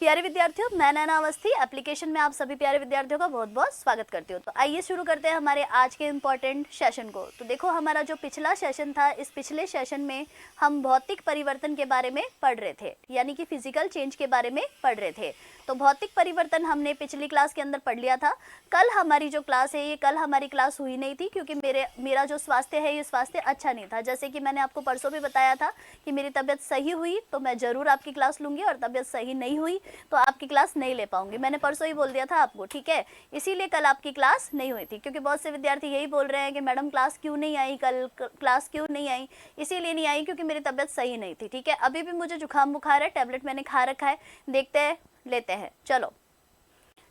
प्यारे विद्यार्थियों, मैं नैना अवस्थी एप्लीकेशन में आप सभी प्यारे विद्यार्थियों का बहुत बहुत स्वागत करती हूँ। तो आइए शुरू करते हैं हमारे आज के इम्पॉर्टेंट सेशन को। तो देखो, हमारा जो पिछला सेशन था, इस पिछले सेशन में हम भौतिक परिवर्तन के बारे में पढ़ रहे थे, यानी कि फिजिकल चेंज के बारे में पढ़ रहे थे। तो भौतिक परिवर्तन हमने पिछली क्लास के अंदर पढ़ लिया था। कल हमारी जो क्लास है, ये कल हमारी क्लास हुई नहीं थी क्योंकि मेरा जो स्वास्थ्य है, ये स्वास्थ्य अच्छा नहीं था। जैसे कि मैंने आपको परसों भी बताया था कि मेरी तबीयत सही हुई तो मैं ज़रूर आपकी क्लास लूँगी, और तबीयत सही नहीं हुई तो आपकी क्लास नहीं ले पाऊंगी। मैंने परसों ही बोल दिया था आपको, ठीक है। इसीलिए कल आपकी क्लास नहीं हुई थी, क्योंकि बहुत से विद्यार्थी यही बोल रहे हैं कि मैडम क्लास क्यों नहीं आई, कल क्लास क्यों नहीं आई। इसीलिए नहीं आई क्योंकि मेरी तबीयत सही नहीं थी, ठीक है। अभी भी मुझे जुकाम बुखार है, टैबलेट मैंने खा रखा है, देखते हैं, लेते हैं, चलो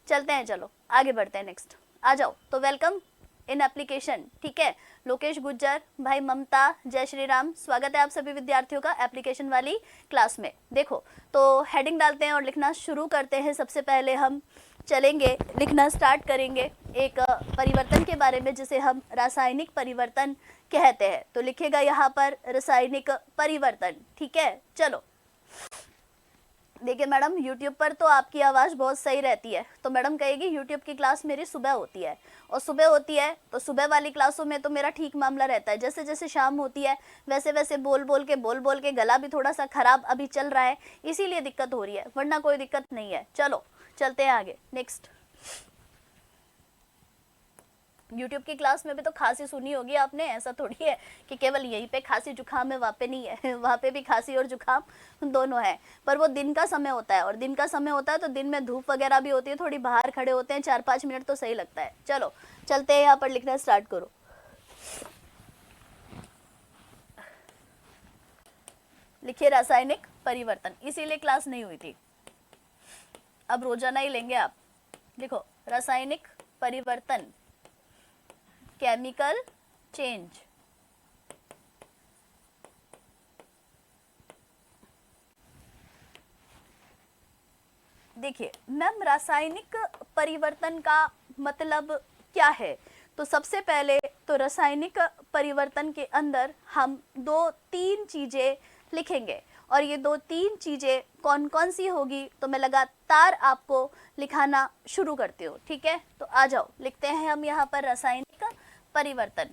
चलते हैं, चलो आगे बढ़ते हैं। नेक्स्ट आ जाओ। तो वेलकम इन एप्लीकेशन, ठीक है। लोकेश गुज्जर, भाई ममता, जय श्री राम, स्वागत है आप सभी विद्यार्थियों का एप्लीकेशन वाली क्लास में। देखो, तो हेडिंग डालते हैं और लिखना शुरू करते हैं। सबसे पहले हम चलेंगे, लिखना स्टार्ट करेंगे एक परिवर्तन के बारे में जिसे हम रासायनिक परिवर्तन कहते हैं। तो लिखेगा यहाँ पर रासायनिक परिवर्तन, ठीक है। चलो देखिए मैडम, YouTube पर तो आपकी आवाज़ बहुत सही रहती है, तो मैडम कहेगी YouTube की क्लास मेरी सुबह होती है, और सुबह होती है तो सुबह वाली क्लासों में तो मेरा ठीक मामला रहता है। जैसे जैसे शाम होती है वैसे वैसे बोल बोल के गला भी थोड़ा सा खराब अभी चल रहा है, इसीलिए दिक्कत हो रही है, वरना कोई दिक्कत नहीं है। चलो चलते हैं आगे। नेक्स्ट, YouTube की क्लास में भी तो खांसी सुनी होगी आपने। ऐसा थोड़ी है कि केवल यहीं पे खांसी जुकाम है, वहाँ पे नहीं है, वहाँ पे भी खांसी और जुकाम दोनों है। पर वो दिन का समय होता है, और दिन का समय होता है तो दिन में धूप वगैरह भी होती है, थोड़ी बाहर खड़े होते हैं 4-5 मिनट तो सही लगता है। चलो चलते हैं, यहाँ पर लिखना स्टार्ट करो। लिखिए रासायनिक परिवर्तन, इसीलिए क्लास नहीं हुई थी, अब रोजाना ही लेंगे आप। लिखो रासायनिक परिवर्तन, केमिकल चेंज। देखिए मैम, रासायनिक परिवर्तन का मतलब क्या है। तो सबसे पहले तो रासायनिक परिवर्तन के अंदर हम 2-3 चीजें लिखेंगे, और ये 2-3 चीजें कौन कौन सी होगी तो मैं लगातार आपको लिखाना शुरू करती हूँ, ठीक है। तो आ जाओ, लिखते हैं हम यहाँ पर रासायनिक परिवर्तन।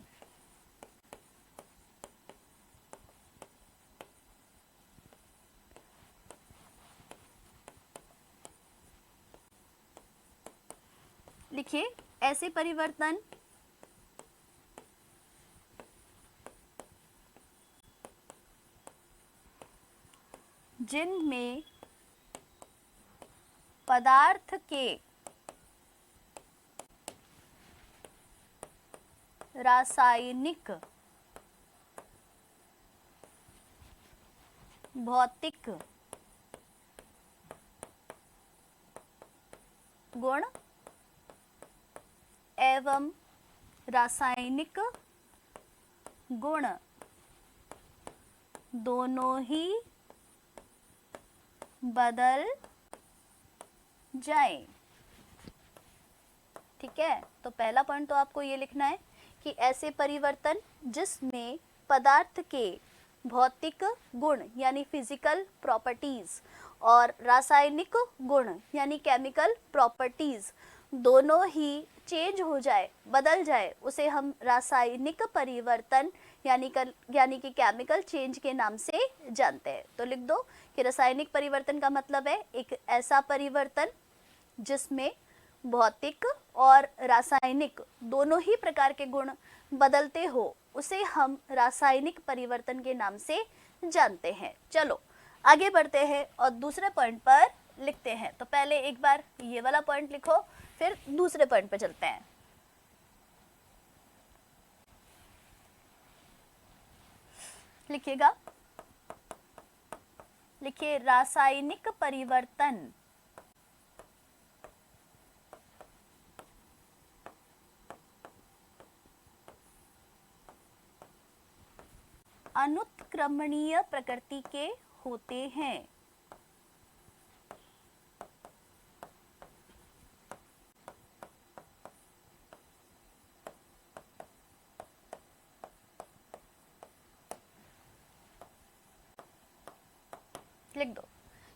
लिखिए ऐसे परिवर्तन जिनमें पदार्थ के रासायनिक, भौतिक गुण एवं रासायनिक गुण दोनों ही बदल जाएं, ठीक है। तो पहला पॉइंट तो आपको ये लिखना है कि ऐसे परिवर्तन जिसमें पदार्थ के भौतिक गुण यानी फिजिकल प्रॉपर्टीज और रासायनिक गुण यानी केमिकल प्रॉपर्टीज दोनों ही चेंज हो जाए, बदल जाए, उसे हम रासायनिक परिवर्तन यानी कि केमिकल चेंज के नाम से जानते हैं। तो लिख दो कि रासायनिक परिवर्तन का मतलब है एक ऐसा परिवर्तन जिसमें भौतिक और रासायनिक दोनों ही प्रकार के गुण बदलते हो, उसे हम रासायनिक परिवर्तन के नाम से जानते हैं। चलो आगे बढ़ते हैं और दूसरे पॉइंट पर लिखते हैं। तो पहले एक बार ये वाला पॉइंट लिखो, फिर दूसरे पॉइंट पर चलते हैं। लिखिएगा, लिखिए रासायनिक परिवर्तन अनुत्क्रमणीय प्रकृति के होते हैं। लिख दो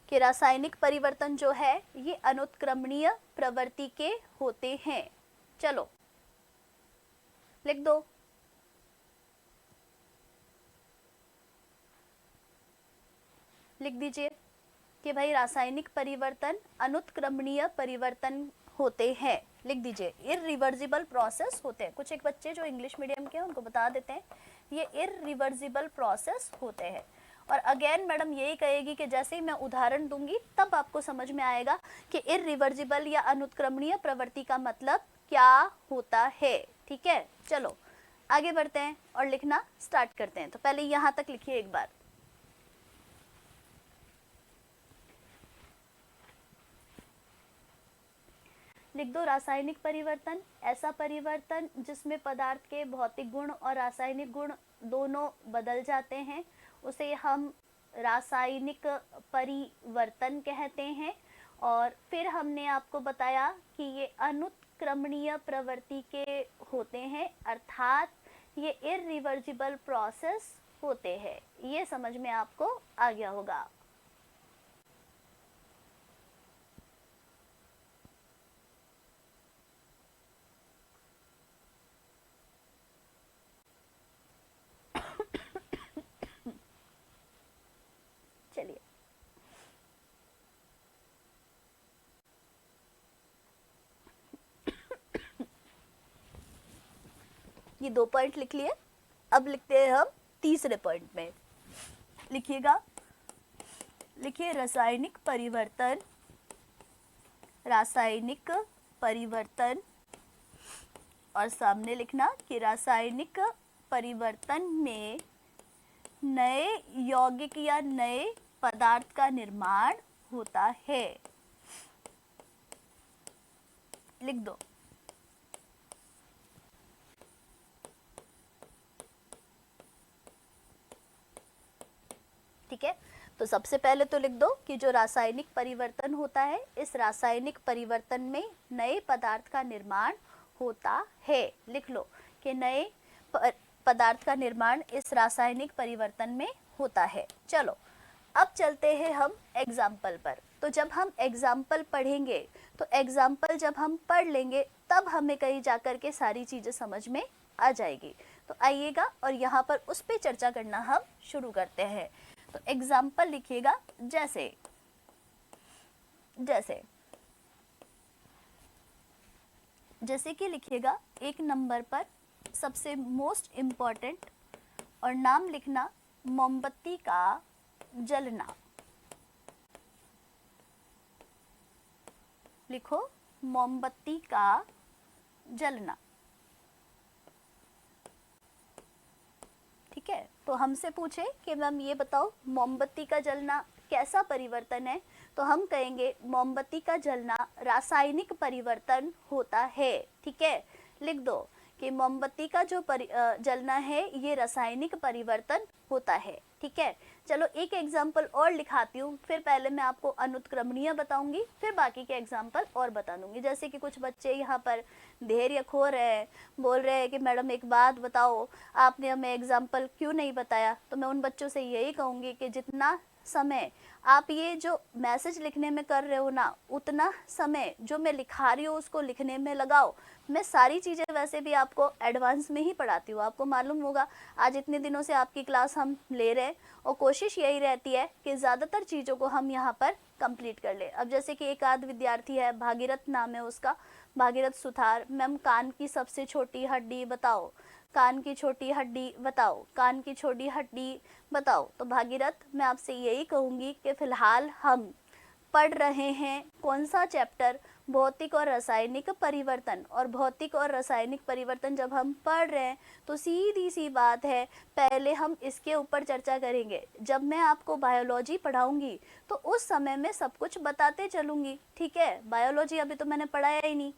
कि रासायनिक परिवर्तन जो है ये अनुत्क्रमणीय प्रवृत्ति के होते हैं। चलो लिख दो। लिख दीजिए कि भाई रासायनिक परिवर्तन अनुत्क्रमणीय परिवर्तन होते हैं। लिख दीजिए, इररिवर्सिबल प्रोसेस होते हैं। कुछ एक बच्चे जो इंग्लिश मीडियम के हैं उनको बता देते हैं ये इररिवर्सिबल प्रोसेस होते हैं। और अगेन मैडम यही कहेगी कि जैसे ही मैं उदाहरण दूंगी तब आपको समझ में आएगा कि इररिवर्सिबल या अनुत्क्रमणीय प्रवृत्ति का मतलब क्या होता है। ठीक है, चलो आगे बढ़ते हैं और लिखना स्टार्ट करते हैं। तो पहले यहाँ तक लिखिए एक बार। लिख दो, रासायनिक परिवर्तन ऐसा परिवर्तन जिसमें पदार्थ के भौतिक गुण और रासायनिक गुण दोनों बदल जाते हैं, उसे हम रासायनिक परिवर्तन कहते हैं। और फिर हमने आपको बताया कि ये अनुत्क्रमणीय प्रवृत्ति के होते हैं, अर्थात ये इररिवर्सिबल प्रोसेस होते हैं। ये समझ में आपको आ गया होगा। चलिए ये 2 पॉइंट लिख लिए। अब लिखते हैं हम तीसरे पॉइंट में। लिखिएगा, लिखिए रासायनिक परिवर्तन, रासायनिक परिवर्तन और सामने लिखना कि रासायनिक परिवर्तन में नए यौगिक या नए पदार्थ का निर्माण होता है। लिख दो। ठीक है, तो सबसे पहले तो लिख दो कि जो रासायनिक परिवर्तन होता है, इस रासायनिक परिवर्तन में नए पदार्थ का निर्माण होता है। लिख लो कि नए पदार्थ का निर्माण इस रासायनिक परिवर्तन में होता है। चलो अब चलते हैं हम एग्जाम्पल पर। तो जब हम एग्जाम्पल पढ़ेंगे, तो एग्जाम्पल जब हम पढ़ लेंगे तब हमें कहीं जाकर के सारी चीज़ें समझ में आ जाएगी। तो आइएगा और यहाँ पर उस पर चर्चा करना हम शुरू करते हैं। तो एग्जाम्पल लिखिएगा, जैसे जैसे जैसे कि लिखिएगा एक नंबर पर सबसे मोस्ट इम्पॉर्टेंट, और नाम लिखना मोमबत्ती का जलना। लिखो मोमबत्ती का जलना। ठीक है, तो हमसे पूछे कि मैम ये बताओ मोमबत्ती का जलना कैसा परिवर्तन है, तो हम कहेंगे मोमबत्ती का जलना रासायनिक परिवर्तन होता है। ठीक है, लिख दो कि मोमबत्ती का जो जलना है ये रासायनिक परिवर्तन होता है। ठीक है, चलो एक एग्जाम्पल और लिखाती हूँ, फिर पहले मैं आपको अनुत्क्रमणीय बताऊंगी, फिर बाकी के एग्जाम्पल और बता दूंगी। जैसे कि कुछ बच्चे यहाँ पर धैर्य खो रहे हैं, बोल रहे हैं कि मैडम एक बात बताओ, आपने हमें एग्जाम्पल क्यों नहीं बताया। तो मैं उन बच्चों से यही कहूँगी कि जितना समय आप ये जो मैसेज लिखने में कर रहे हो ना, उतना समय जो मैं लिखा रही हूँ उसको लिखने में लगाओ। मैं सारी चीज़ें वैसे भी आपको एडवांस में ही पढ़ाती हूँ, आपको मालूम होगा आज इतने दिनों से आपकी क्लास हम ले रहे हैं, और कोशिश यही रहती है कि ज़्यादातर चीज़ों को हम यहाँ पर कंप्लीट कर ले। अब जैसे कि एक आध विद्यार्थी है, भागीरथ नाम है उसका, भागीरथ सुथार, मैम कान की सबसे छोटी हड्डी बताओ, कान की छोटी हड्डी बताओ, कान की छोटी हड्डी बताओ। तो भागीरथ मैं आपसे यही कहूँगी कि फ़िलहाल हम पढ़ रहे हैं कौन सा चैप्टर, भौतिक और रासायनिक परिवर्तन। और भौतिक और रासायनिक परिवर्तन जब हम पढ़ रहे हैं तो सीधी सी बात है, पहले हम इसके ऊपर चर्चा करेंगे। जब मैं आपको बायोलॉजी पढ़ाऊंगी तो उस समय में सब कुछ बताते चलूँगी। ठीक है, बायोलॉजी अभी तो मैंने पढ़ाया ही नहीं,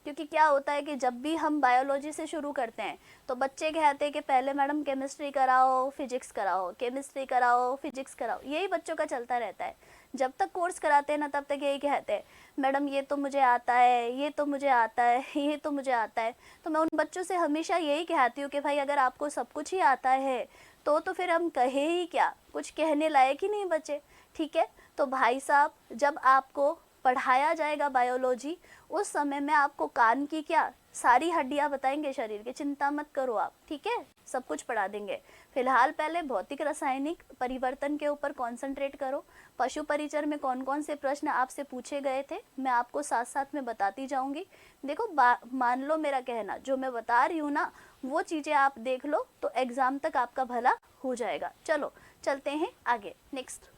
क्योंकि क्या होता है कि जब भी हम बायोलॉजी से शुरू करते हैं तो बच्चे कहते हैं कि पहले मैडम केमिस्ट्री कराओ, फिजिक्स कराओ, केमिस्ट्री कराओ, फिजिक्स कराओ, यही बच्चों का चलता रहता है। जब तक कोर्स कराते हैं ना तब तक यही कहते हैं मैडम ये तो मुझे आता है, ये तो मुझे आता है, ये तो मुझे आता है। तो मैं उन बच्चों से हमेशा यही कहती हूँ कि भाई अगर आपको सब कुछ ही आता है तो फिर हम कहे ही क्या, कुछ कहने लायक ही नहीं बचे। ठीक है, तो भाई साहब जब आपको पढ़ाया जाएगा बायोलॉजी, उस समय में आपको कान की क्या सारी हड्डियां बताएंगे शरीर की, चिंता मत करो आप, ठीक है, सब कुछ पढ़ा देंगे। फिलहाल पहले भौतिक रासायनिक परिवर्तन के ऊपर कंसंट्रेट करो। पशु परिचर में कौन कौन से प्रश्न आपसे पूछे गए थे मैं आपको साथ साथ में बताती जाऊंगी। देखो मान लो मेरा कहना जो मैं बता रही हूँ ना, वो चीज़ें आप देख लो तो एग्जाम तक आपका भला हो जाएगा। चलो चलते हैं आगे। नेक्स्ट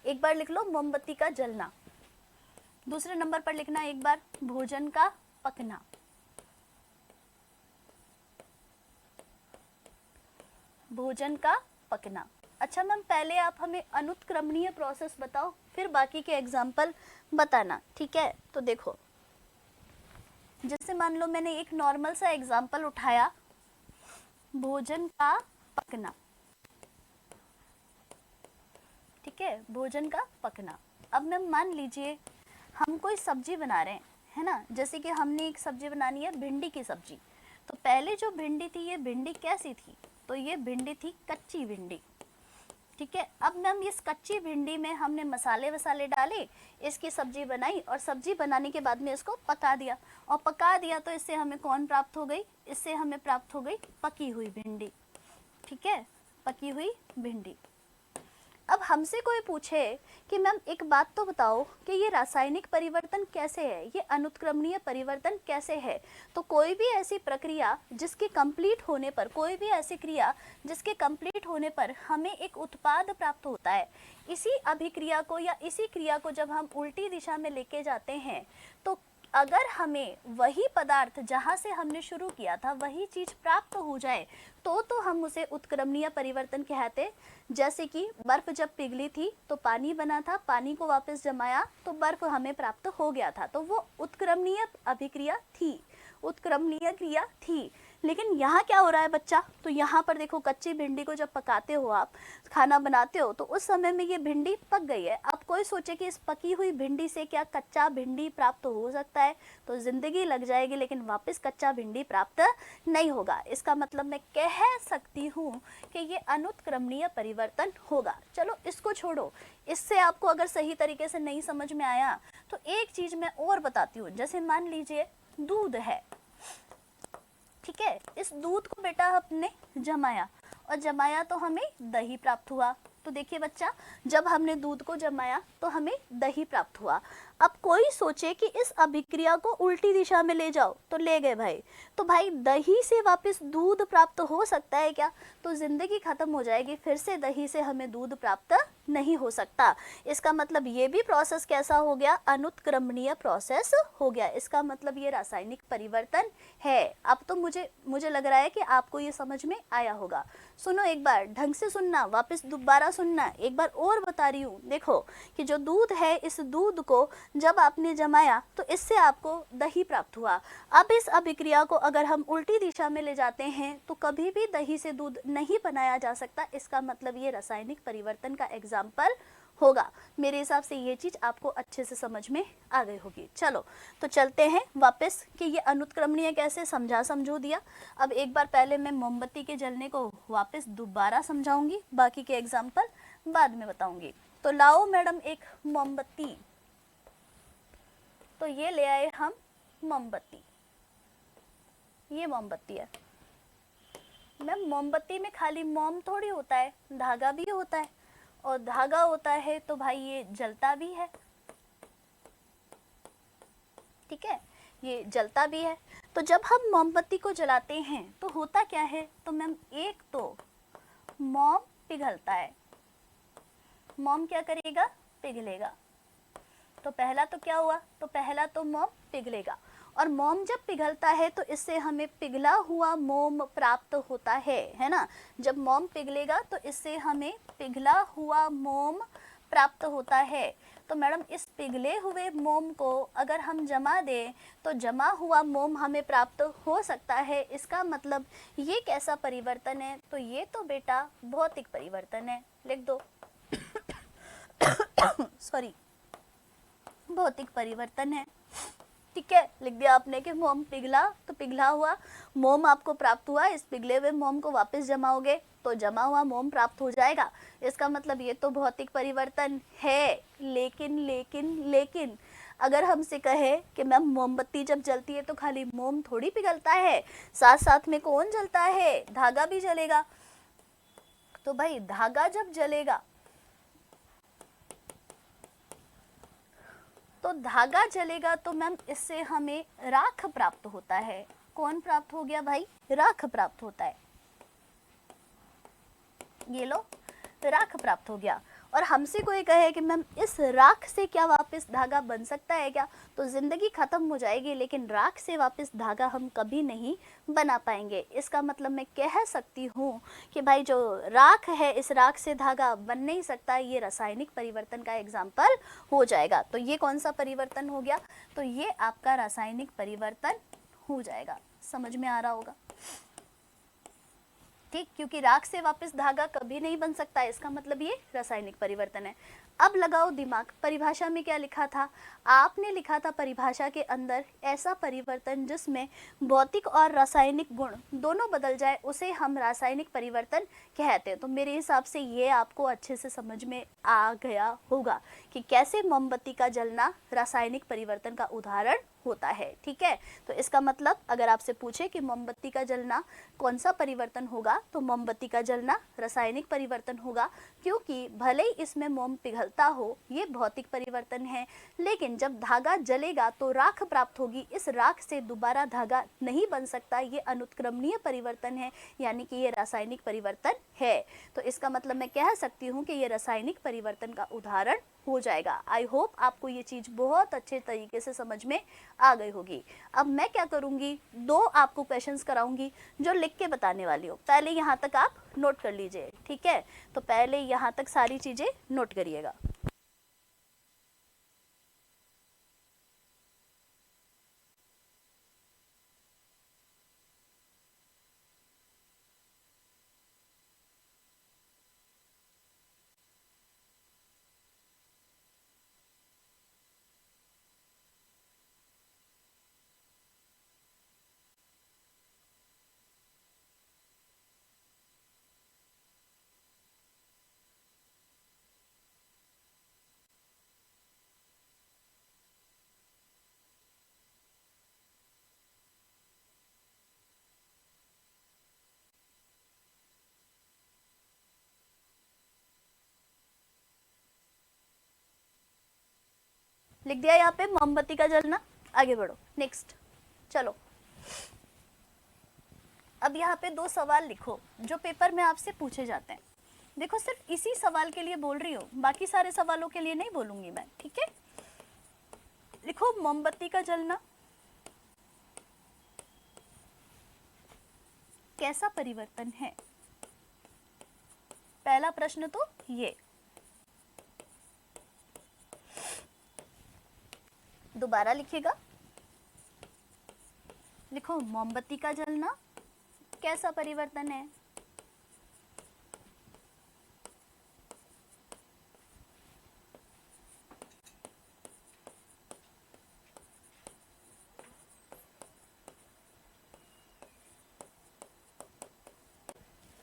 एक बार लिख लो मोमबत्ती का जलना। दूसरे नंबर पर लिखना एक बार भोजन का पकना। भोजन का पकना। अच्छा मैम पहले आप हमें अनुत्क्रमणीय प्रोसेस बताओ, फिर बाकी के एग्जाम्पल बताना, ठीक है। तो देखो जैसे मान लो मैंने एक नॉर्मल सा एग्जाम्पल उठाया, भोजन का पकना, ठीक है, भोजन का पकना। अब मैम मान लीजिए हम कोई सब्जी बना रहे हैं, है ना, जैसे कि हमने एक सब्जी बनानी है भिंडी की सब्जी। तो पहले जो भिंडी थी ये भिंडी कैसी थी, तो ये भिंडी थी कच्ची भिंडी, ठीक है। अब मैम इस कच्ची भिंडी में हमने मसाले वसाले डाले, इसकी सब्जी बनाई और सब्जी बनाने के बाद में इसको पका दिया, और पका दिया तो इससे हमें कौन प्राप्त हो गई, इससे हमें प्राप्त हो गई पकी हुई भिंडी, ठीक है, पकी हुई भिंडी। अब हमसे कोई पूछे कि मैम एक बात तो बताओ कि ये रासायनिक परिवर्तन कैसे है, ये अनुत्क्रमणीय परिवर्तन कैसे है, तो कोई भी ऐसी प्रक्रिया जिसके कंप्लीट होने पर, कोई भी ऐसी क्रिया जिसके कंप्लीट होने पर हमें एक उत्पाद प्राप्त होता है, इसी अभिक्रिया को या इसी क्रिया को जब हम उल्टी दिशा में लेके जाते हैं, तो अगर हमें वही पदार्थ जहाँ से हमने शुरू किया था वही चीज़ प्राप्त हो जाए तो हम उसे उत्क्रमणीय परिवर्तन कहते। जैसे कि बर्फ जब पिघली थी तो पानी बना था, पानी को वापस जमाया तो बर्फ हमें प्राप्त हो गया था, तो वो उत्क्रमणीय अभिक्रिया थी, उत्क्रमणीय क्रिया थी। लेकिन यहाँ क्या हो रहा है बच्चा, तो यहाँ पर देखो कच्ची भिंडी को जब पकाते हो आप, खाना बनाते हो, तो उस समय में ये भिंडी पक गई है। अब कोई सोचे कि इस पकी हुई भिंडी से क्या कच्चा भिंडी प्राप्त हो सकता है, तो जिंदगी लग जाएगी लेकिन वापस कच्चा भिंडी प्राप्त नहीं होगा। इसका मतलब मैं कह सकती हूँ कि ये अनुत्क्रमणीय परिवर्तन होगा। चलो इसको छोड़ो, इससे आपको अगर सही तरीके से नहीं समझ में आया तो एक चीज मैं और बताती हूँ। जैसे मान लीजिए दूध है, ठीक है, इस दूध को बेटा हमने जमाया और जमाया तो हमें दही प्राप्त हुआ। तो देखिए बच्चा, जब हमने दूध को जमाया तो हमें दही प्राप्त हुआ। अब कोई सोचे कि इस अभिक्रिया को उल्टी दिशा में ले जाओ, तो ले गए भाई, तो भाई दही से वापस दूध प्राप्त हो सकता है क्या, तो जिंदगी खत्म हो जाएगी, फिर से दही से हमें दूध प्राप्त नहीं हो सकता। इसका मतलब ये भी प्रोसेस कैसा हो गया, अनुत्क्रमणीय प्रोसेस हो गया। इसका मतलब ये रासायनिक परिवर्तन है। अब तो मुझे लग रहा है कि आपको ये समझ में आया होगा। सुनो एक बार, ढंग से सुनना, वापस दोबारा सुनना, एक बार और बता रही हूँ। देखो कि जो दूध है, इस दूध को जब आपने जमाया तो इससे आपको दही प्राप्त हुआ। अब इस अभिक्रिया को अगर हम उल्टी दिशा में ले जाते हैं तो कभी भी दही से दूध नहीं बनाया जा सकता। इसका मतलब ये रासायनिक परिवर्तन का एग्जाम्पल होगा। मेरे हिसाब से ये चीज आपको अच्छे से समझ में आ गई होगी। चलो तो चलते हैं वापस कि ये अनुत्क्रमणीय कैसे समझो दिया। अब एक बार पहले मैं मोमबत्ती के जलने को वापस दोबारा समझाऊंगी, बाकी के एग्जाम्पल बाद में बताऊंगी। तो लाओ मैडम एक मोमबत्ती, तो ये ले आए हम मोमबत्ती, ये मोमबत्ती है। मैम मोमबत्ती में खाली मोम थोड़ी होता है, धागा भी होता है, और धागा होता है तो भाई ये जलता भी है, ठीक है, ये जलता भी है। तो जब हम मोमबत्ती को जलाते हैं तो होता क्या है, तो मैम एक तो मोम पिघलता है, मोम क्या करेगा, पिघलेगा। तो पहला तो क्या हुआ, तो पहला तो मोम पिघलेगा, और मोम जब पिघलता है तो इससे हमें पिघला हुआ मोम प्राप्त होता है ना। जब मोम पिघलेगा तो इससे हमें पिघला हुआ मोम प्राप्त होता है। तो मैडम इस पिघले हुए मोम को अगर हम जमा दें तो जमा हुआ मोम हमें प्राप्त हो सकता है। इसका मतलब ये कैसा परिवर्तन है, तो ये तो बेटा भौतिक परिवर्तन है, लिख दो सॉरी, भौतिक परिवर्तन है, ठीक है, लिख दिया आपने कि मोम पिघला, तो पिघला हुआ मोम आपको प्राप्त हुआ, इस पिघले हुए मोम को वापस जमाओगे तो जमा हुआ मोम प्राप्त हो जाएगा। इसका मतलब ये तो भौतिक परिवर्तन है। लेकिन अगर हमसे कहे कि मैम मोमबत्ती जब जलती है तो खाली मोम थोड़ी पिघलता है, साथ साथ में कौन जलता है, धागा भी जलेगा। तो भाई धागा जब जलेगा तो धागा जलेगा तो मैम इससे हमें राख प्राप्त होता है। कौन प्राप्त हो गया भाई? राख प्राप्त होता है। ये लो, राख प्राप्त हो गया। और हमसे कोई कहे कि मैम इस राख से क्या वापस धागा बन सकता है क्या, तो जिंदगी खत्म हो जाएगी, लेकिन राख से वापस धागा हम कभी नहीं बना पाएंगे। इसका मतलब मैं कह सकती हूँ कि भाई जो राख है, इस राख से धागा बन नहीं सकता। ये रासायनिक परिवर्तन का एग्जाम्पल हो जाएगा। तो ये कौन सा परिवर्तन हो गया? तो ये आपका रासायनिक परिवर्तन हो जाएगा। समझ में आ रहा होगा? ठीक, क्योंकि राख से वापस धागा कभी नहीं बन सकता, इसका मतलब ये रासायनिक परिवर्तन है। अब लगाओ दिमाग, परिभाषा में क्या लिखा था? आपने लिखा था परिभाषा के अंदर ऐसा परिवर्तन जिसमें भौतिक और रासायनिक गुण दोनों बदल जाए, उसे हम रासायनिक परिवर्तन कहते हैं। तो मेरे हिसाब से ये आपको अच्छे से समझ में आ गया होगा कि कैसे मोमबत्ती का जलना रासायनिक परिवर्तन का उदाहरण होता है। ठीक है, तो इसका मतलब अगर आपसे पूछे कि मोमबत्ती का जलना कौन सा परिवर्तन होगा, तो मोमबत्ती का जलना रासायनिक परिवर्तन होगा, क्योंकि भले ही इसमें मोम पिघलता हो, ये भौतिक परिवर्तन है, लेकिन जब धागा जलेगा तो राख प्राप्त होगी। इस राख से दोबारा धागा नहीं बन सकता, ये अनुत्क्रमणीय परिवर्तन है, यानी कि ये रासायनिक परिवर्तन है। तो इसका मतलब मैं कह सकती हूँ कि ये रासायनिक परिवर्तन का उदाहरण हो जाएगा। आई होप आपको ये चीज बहुत अच्छे तरीके से समझ में आ गई होगी। अब मैं क्या करूंगी, दो आपको क्वेश्चंस कराऊंगी जो लिख के बताने वाली हो। पहले यहाँ तक आप नोट कर लीजिए, ठीक है? तो पहले यहाँ तक सारी चीजें नोट करिएगा। लिख दिया यहाँ पे मोमबत्ती का जलना। आगे बढ़ो, नेक्स्ट चलो। अब यहाँ पे दो सवाल लिखो जो पेपर में आपसे पूछे जाते हैं। देखो, सिर्फ इसी सवाल के लिए बोल रही हूँ, बाकी सारे सवालों के लिए नहीं बोलूंगी मैं, ठीक है? लिखो मोमबत्ती का जलना कैसा परिवर्तन है। पहला प्रश्न तो ये। दोबारा लिखिएगा, लिखो मोमबत्ती का जलना कैसा परिवर्तन है।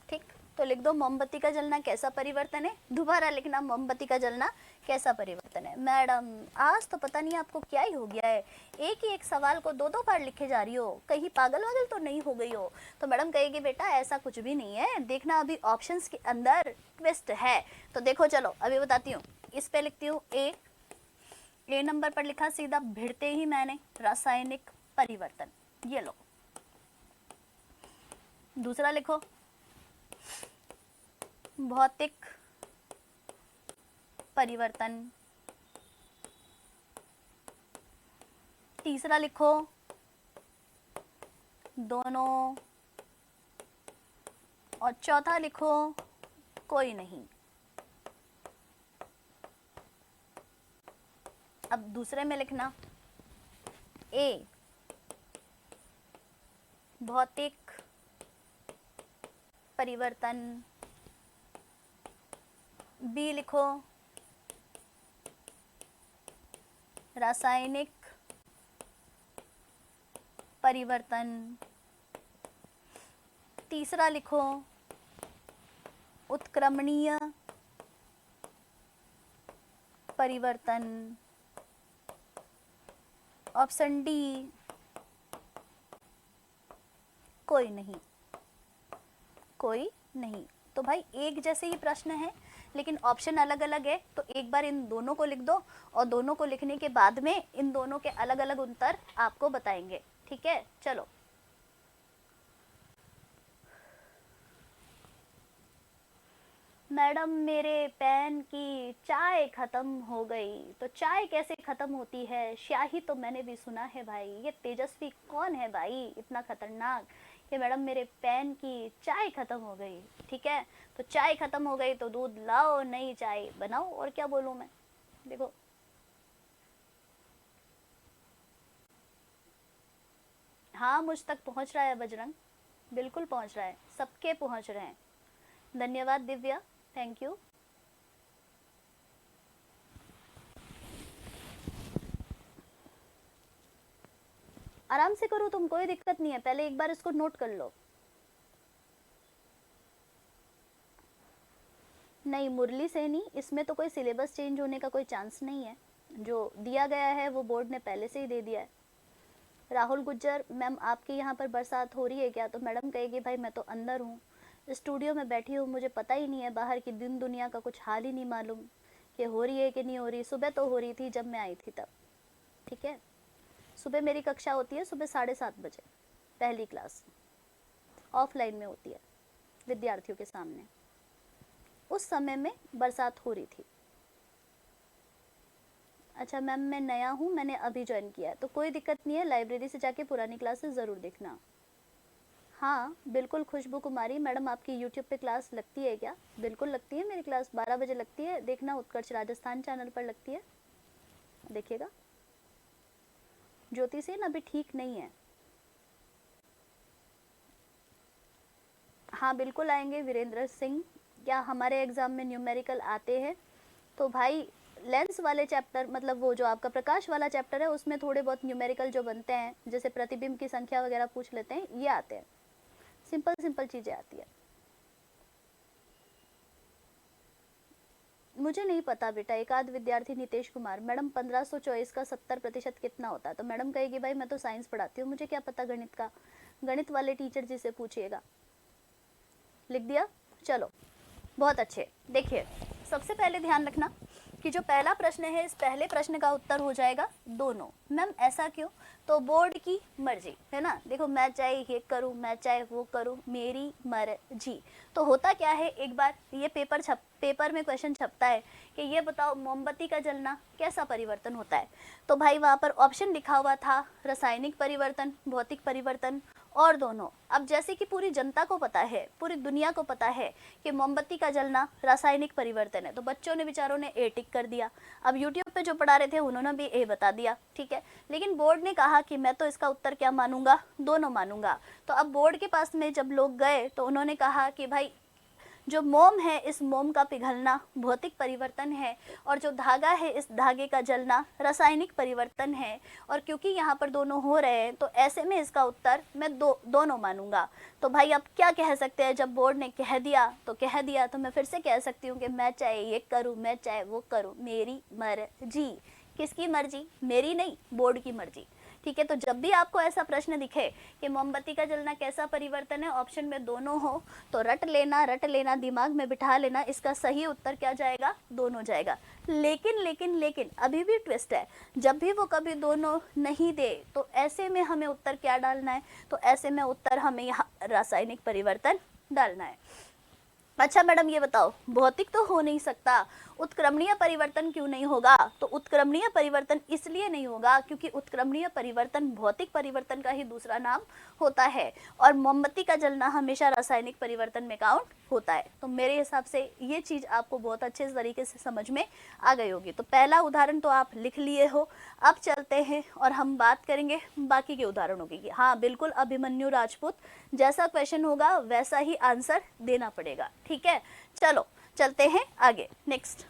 ठीक, तो लिख दो मोमबत्ती का जलना कैसा परिवर्तन है। दोबारा लिखना मोमबत्ती का जलना कैसा परिवर्तन है। मैडम आज तो पता नहीं आपको क्या ही हो गया है, एक ही एक सवाल को दो दो बार लिखे जा रही हो, कहीं पागल वागल तो नहीं हो गई हो? तो मैडम कहेगी बेटा ऐसा कुछ भी नहीं है, देखना अभी ऑप्शंस के अंदर ट्विस्ट है। तो देखो चलो अभी बताती हूँ। इस पे लिखती हूँ ए नंबर पर लिखा सीधा भिड़ते ही मैंने रासायनिक परिवर्तन, ये लो। दूसरा लिखो भौतिक परिवर्तन। तीसरा लिखो दोनों। और चौथा लिखो कोई नहीं। अब दूसरे में लिखना ए भौतिक परिवर्तन, बी लिखो रासायनिक परिवर्तन, तीसरा लिखो उत्क्रमणीय परिवर्तन। ऑप्शन डी कोई नहीं, कोई नहीं। तो भाई एक जैसे ही प्रश्न है लेकिन ऑप्शन अलग अलग है, तो एक बार इन दोनों को लिख दो और दोनों को लिखने के बाद में इन दोनों के अलग अलग उत्तर आपको बताएंगे। ठीक है, चलो। मैडम मेरे पेन की चाय खत्म हो गई। तो चाय कैसे खत्म होती है? स्याही तो मैंने भी सुना है भाई। ये तेजस्वी कौन है भाई इतना खतरनाक कि मैडम मेरे पेन की चाय खत्म हो गई। ठीक है, तो चाय खत्म हो गई तो दूध लाओ, नई चाय बनाओ। और क्या बोलूं मैं? देखो, हाँ मुझ तक पहुंच रहा है बजरंग, बिल्कुल पहुंच रहा है, सबके पहुंच रहे हैं। धन्यवाद दिव्या, थैंक यू। आराम से करो तुम, कोई दिक्कत नहीं है, पहले एक बार इसको नोट कर लो। नहीं मुरली सैनी, इसमें तो कोई सिलेबस चेंज होने का कोई चांस नहीं है। जो दिया गया है वो बोर्ड ने पहले से ही दे दिया है। राहुल गुज्जर, मैम आपके यहाँ पर बरसात हो रही है क्या? तो मैडम कहेगी भाई मैं तो अंदर हूँ, स्टूडियो में बैठी हूँ, मुझे पता ही नहीं है, बाहर की दिन दुनिया का कुछ हाल ही नहीं मालूम कि हो रही है कि नहीं हो रही। सुबह तो हो रही थी जब मैं आई थी तब। ठीक है, सुबह मेरी कक्षा होती है सुबह 7:30 बजे, पहली क्लास ऑफलाइन में होती है विद्यार्थियों के सामने। उस समय में बरसात हो रही थी। अच्छा मैम मैं नया हूँ, मैंने अभी ज्वाइन किया है। तो कोई दिक्कत नहीं है, लाइब्रेरी से जाके पुरानी क्लासेस ज़रूर देखना। हाँ बिल्कुल खुशबू कुमारी, मैडम आपकी यूट्यूब पे क्लास लगती है क्या? बिल्कुल लगती है, मेरी क्लास 12 बजे लगती है, देखना उत्कर्ष राजस्थान चैनल पर लगती है, देखिएगा। ज्योति सेन अभी ठीक नहीं है। हाँ बिल्कुल आएंगे। वीरेंद्र सिंह, क्या हमारे एग्ज़ाम में न्यूमेरिकल आते हैं? तो भाई लेंस वाले चैप्टर, मतलब वो जो आपका प्रकाश वाला चैप्टर है, उसमें थोड़े बहुत न्यूमेरिकल जो बनते हैं, जैसे प्रतिबिंब की संख्या वगैरह पूछ लेते हैं, ये आते हैं। सिंपल सिंपल चीज़ें आती है। मुझे नहीं पता बेटा। एक आध विद्यार्थी नितेश कुमार, मैडम 1524 का 70% कितना होता है? तो मैडम कहेगी भाई मैं तो साइंस पढ़ाती हूँ, मुझे क्या पता गणित का, गणित वाले टीचर जी से पूछिएगा। लिख दिया, चलो बहुत अच्छे। देखिए सबसे पहले ध्यान रखना कि जो पहला प्रश्न है, इस पहले प्रश्न का उत्तर हो जाएगा दोनों। मैम ऐसा क्यों? तो बोर्ड की मर्जी है ना। देखो मैं चाहे ये करूँ, मैं चाहे वो करूँ, मेरी मर्जी। तो होता क्या है, एक बार ये पेपर में क्वेश्चन छपता है कि ये बताओ मोमबत्ती का जलना कैसा परिवर्तन होता है। तो भाई वहाँ पर ऑप्शन लिखा हुआ था रासायनिक परिवर्तन, भौतिक परिवर्तन और दोनों। अब जैसे कि पूरी जनता को पता है, पूरी दुनिया को पता है कि मोमबत्ती का जलना रासायनिक परिवर्तन है, तो बच्चों ने बेचारों ने ए टिक कर दिया। अब यूट्यूब पे जो पढ़ा रहे थे उन्होंने भी ए बता दिया। ठीक है, लेकिन बोर्ड ने कहा कि मैं तो इसका उत्तर क्या मानूंगा, दोनों मानूंगा। तो अब बोर्ड के पास में जब लोग गए तो उन्होंने कहा कि भाई जो मोम है, इस मोम का पिघलना भौतिक परिवर्तन है, और जो धागा है, इस धागे का जलना रासायनिक परिवर्तन है। और क्योंकि यहाँ पर दोनों हो रहे हैं तो ऐसे में इसका उत्तर मैं दोनों मानूंगा। तो भाई अब क्या कह सकते हैं, जब बोर्ड ने कह दिया तो कह दिया। तो मैं फिर से कह सकती हूँ कि मैं चाहे ये करूँ, मैं चाहे वो करूँ, मेरी मर्जी। किसकी मर्जी? मेरी नहीं, बोर्ड की मर्जी। ठीक है, तो जब भी आपको ऐसा प्रश्न दिखे कि मोमबत्ती का जलना कैसा परिवर्तन है, ऑप्शन में दोनों हो, तो रट लेना, दिमाग में बिठा लेना, इसका सही उत्तर क्या जाएगा? दोनों जाएगा। लेकिन अभी भी ट्विस्ट है, जब भी वो कभी दोनों नहीं दे तो ऐसे में हमें उत्तर क्या डालना है? तो ऐसे में उत्तर हमें यहाँ रासायनिक परिवर्तन डालना है। अच्छा मैडम ये बताओ, भौतिक तो हो नहीं सकता, उत्क्रमणीय परिवर्तन क्यों नहीं होगा? तो उत्क्रमणीय परिवर्तन इसलिए नहीं होगा क्योंकि उत्क्रमणीय परिवर्तन भौतिक परिवर्तन का ही दूसरा नाम होता है, और मोमबत्ती का जलना हमेशा रासायनिक परिवर्तन में काउंट होता है। तो मेरे हिसाब से ये चीज़ आपको बहुत अच्छे तरीके से समझ में आ गई होगी। तो पहला उदाहरण तो आप लिख लिए हो। अब चलते हैं और हम बात करेंगे बाकी के उदाहरणों की। हाँ बिल्कुल, अभिमन्यु राजपूत, जैसा क्वेश्चन होगा वैसा ही आंसर देना पड़ेगा। ठीक है, चलो चलते हैं आगे। नेक्स्ट,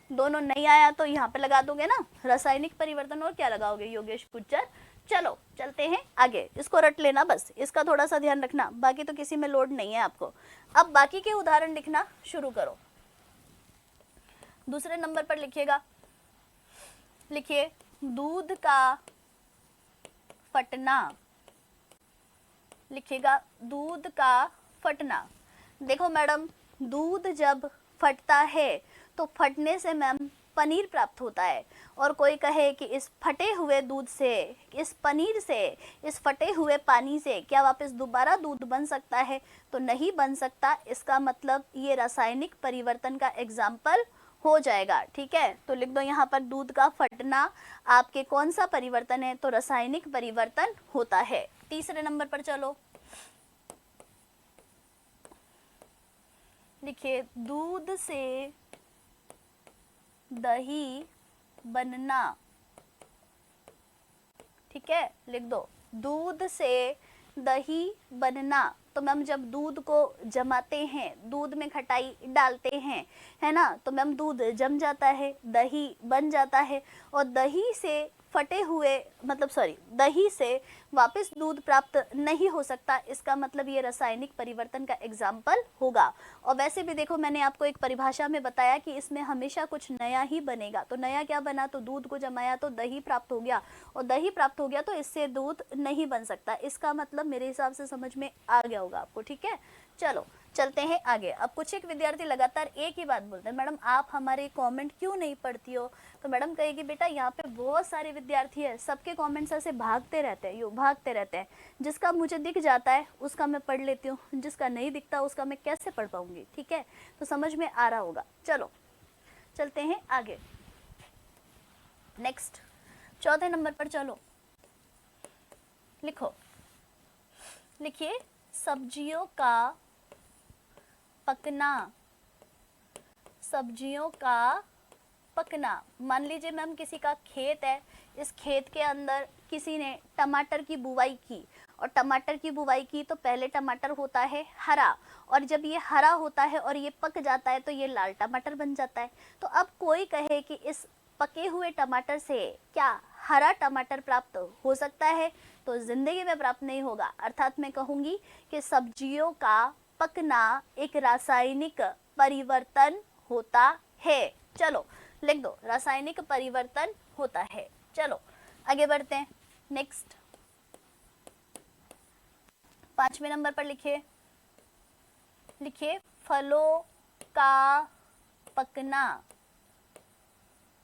दोनों नहीं आया तो यहाँ पे लगा दोगे ना रासायनिक परिवर्तन, और क्या लगाओगे योगेश गुज्जर? चलो चलते हैं आगे, इसको रट लेना बस, इसका थोड़ा सा ध्यान रखना, बाकी तो किसी में लोड नहीं है आपको। अब बाकी के उदाहरण लिखना शुरू करो। दूसरे नंबर पर लिखिएगा, लिखिए दूध का फटना, लिखिएगा दूध का फटना। देखो मैडम, दूध जब फटता है तो फटने से मैम पनीर प्राप्त होता है, और कोई कहे कि इस फटे हुए दूध से, इस पनीर से, इस फटे हुए पानी से क्या वापस दोबारा दूध बन सकता है? तो नहीं बन सकता। इसका मतलब ये रासायनिक परिवर्तन का एग्जाम्पल हो जाएगा। ठीक है, तो लिख दो यहाँ पर दूध का फटना आपके कौन सा परिवर्तन है? तो रासायनिक परिवर्तन होता है। तीसरे नंबर पर चलो, लिखिए दूध से दही बनना। ठीक है, लिख दो दूध से दही बनना। तो मैम जब दूध को जमाते हैं, दूध में खटाई डालते हैं, है ना, तो मैम दूध जम जाता है, दही बन जाता है, और दही से फटे हुए मतलब सॉरी दही से वापस दूध प्राप्त नहीं हो सकता। इसका मतलब ये रासायनिक परिवर्तन का एग्जाम्पल होगा। और वैसे भी देखो, मैंने आपको एक परिभाषा में बताया कि इसमें हमेशा कुछ नया ही बनेगा। तो नया क्या बना? तो दूध को जमाया तो दही प्राप्त हो गया, और दही प्राप्त हो गया तो इससे दूध नहीं बन सकता। इसका मतलब मेरे हिसाब से समझ में आ गया होगा आपको। ठीक है, चलो चलते हैं आगे। अब कुछ एक विद्यार्थी लगातार एक ही बात बोलते हैं, मैडम आप हमारे कमेंट क्यों नहीं पढ़ती हो? तो मैडम कहेगी बेटा यहाँ पे बहुत सारे विद्यार्थी है, सबके कमेंट्स ऐसे भागते रहते हैं, यूँ भागते रहते हैं। जिसका मुझे दिख जाता है उसका मैं पढ़ लेती हूँ, जिसका नहीं दिखता उसका मैं कैसे पढ़ पाऊंगी? ठीक है, तो समझ में आ रहा होगा। चलो चलते हैं आगे। नेक्स्ट चौथे नंबर पर चलो, लिखो, लिखिए सब्जियों का पकना। सब्जियों का पकना। मान लीजिए मैम किसी का खेत है, इस खेत के अंदर किसी ने टमाटर की बुवाई की, और टमाटर की बुवाई की तो पहले टमाटर होता है हरा, और जब ये हरा होता है और ये पक जाता है तो ये लाल टमाटर बन जाता है। तो अब कोई कहे कि इस पके हुए टमाटर से क्या हरा टमाटर प्राप्त हो सकता है? तो जिंदगी में प्राप्त नहीं होगा। अर्थात मैं कहूँगी कि सब्जियों का पकना एक रासायनिक परिवर्तन होता है। चलो लिख दो, रासायनिक परिवर्तन होता है। चलो आगे बढ़ते हैं। नेक्स्ट 5वें नंबर पर लिखिए, लिखिए फलों का पकना।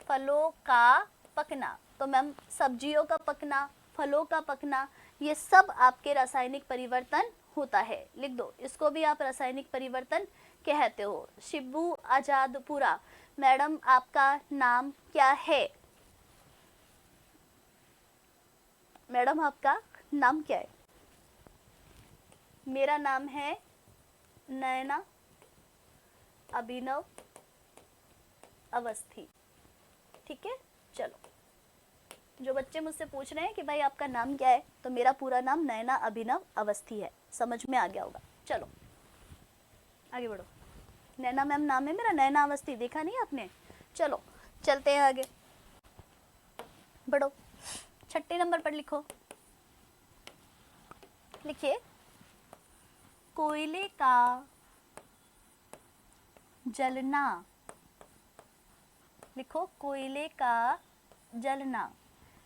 फलों का पकना। तो मैम सब्जियों का पकना, फलों का पकना, ये सब आपके रासायनिक परिवर्तन होता है। लिख दो, इसको भी आप रासायनिक परिवर्तन कहते हो। शिबू आजादपुरा, मैडम आपका नाम क्या है? मैडम आपका नाम क्या है? मेरा नाम है नयना अभिनव अवस्थी। ठीक है, चलो जो बच्चे मुझसे पूछ रहे हैं कि भाई आपका नाम क्या है, तो मेरा पूरा नाम नयना अभिनव अवस्थी है। समझ में आ गया होगा। चलो आगे बढ़ो। नैना मैम नाम है मेरा, नैना अवस्थी, देखा नहीं आपने? चलो चलते हैं आगे, बढ़ो। 6 नंबर पर लिखो, लिखिए कोयले का जलना। लिखो कोयले का जलना।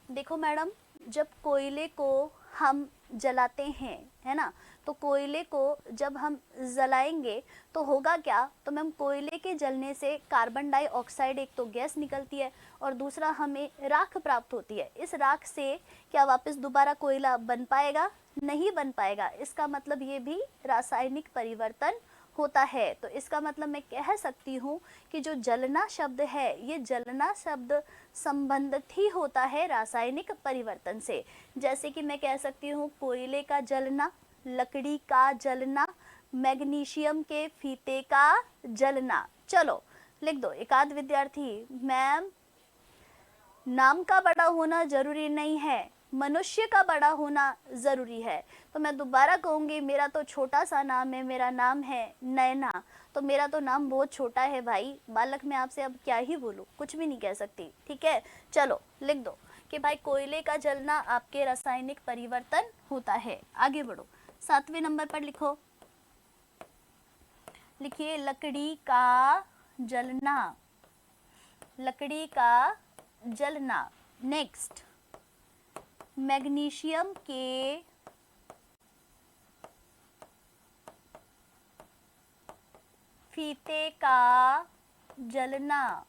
देखो मैडम, जब कोयले को हम जलाते हैं, है ना, तो कोयले को जब हम जलाएंगे तो होगा क्या? तो मैम कोयले के जलने से कार्बन डाइऑक्साइड एक तो गैस निकलती है, और दूसरा हमें राख प्राप्त होती है। इस राख से क्या वापस दोबारा कोयला बन पाएगा? नहीं बन पाएगा। इसका मतलब ये भी रासायनिक परिवर्तन होता है। तो इसका मतलब मैं कह सकती हूँ कि जो जलना शब्द है, ये जलना शब्द संबंधित ही होता है रासायनिक परिवर्तन से। जैसे कि मैं कह सकती हूँ कोयले का जलना, लकड़ी का जलना, मैग्नीशियम के फीते का जलना। चलो लिख दो। एक आध विद्यार्थी, मैम नाम का बड़ा होना जरूरी नहीं है, मनुष्य का बड़ा होना जरूरी है। तो मैं दोबारा कहूँगी, मेरा तो छोटा सा नाम है, मेरा नाम है नैना। तो मेरा तो नाम बहुत छोटा है भाई, बालक मैं आपसे अब क्या ही बोलूँ, कुछ भी नहीं कह सकती। ठीक है, चलो लिख दो कि भाई कोयले का जलना आपके रासायनिक परिवर्तन होता है। आगे बढ़ो, 7वें नंबर पर लिखो, लिखिए लकड़ी का जलना, लकड़ी का जलना। नेक्स्ट, मैग्नीशियम के फीते का जलना,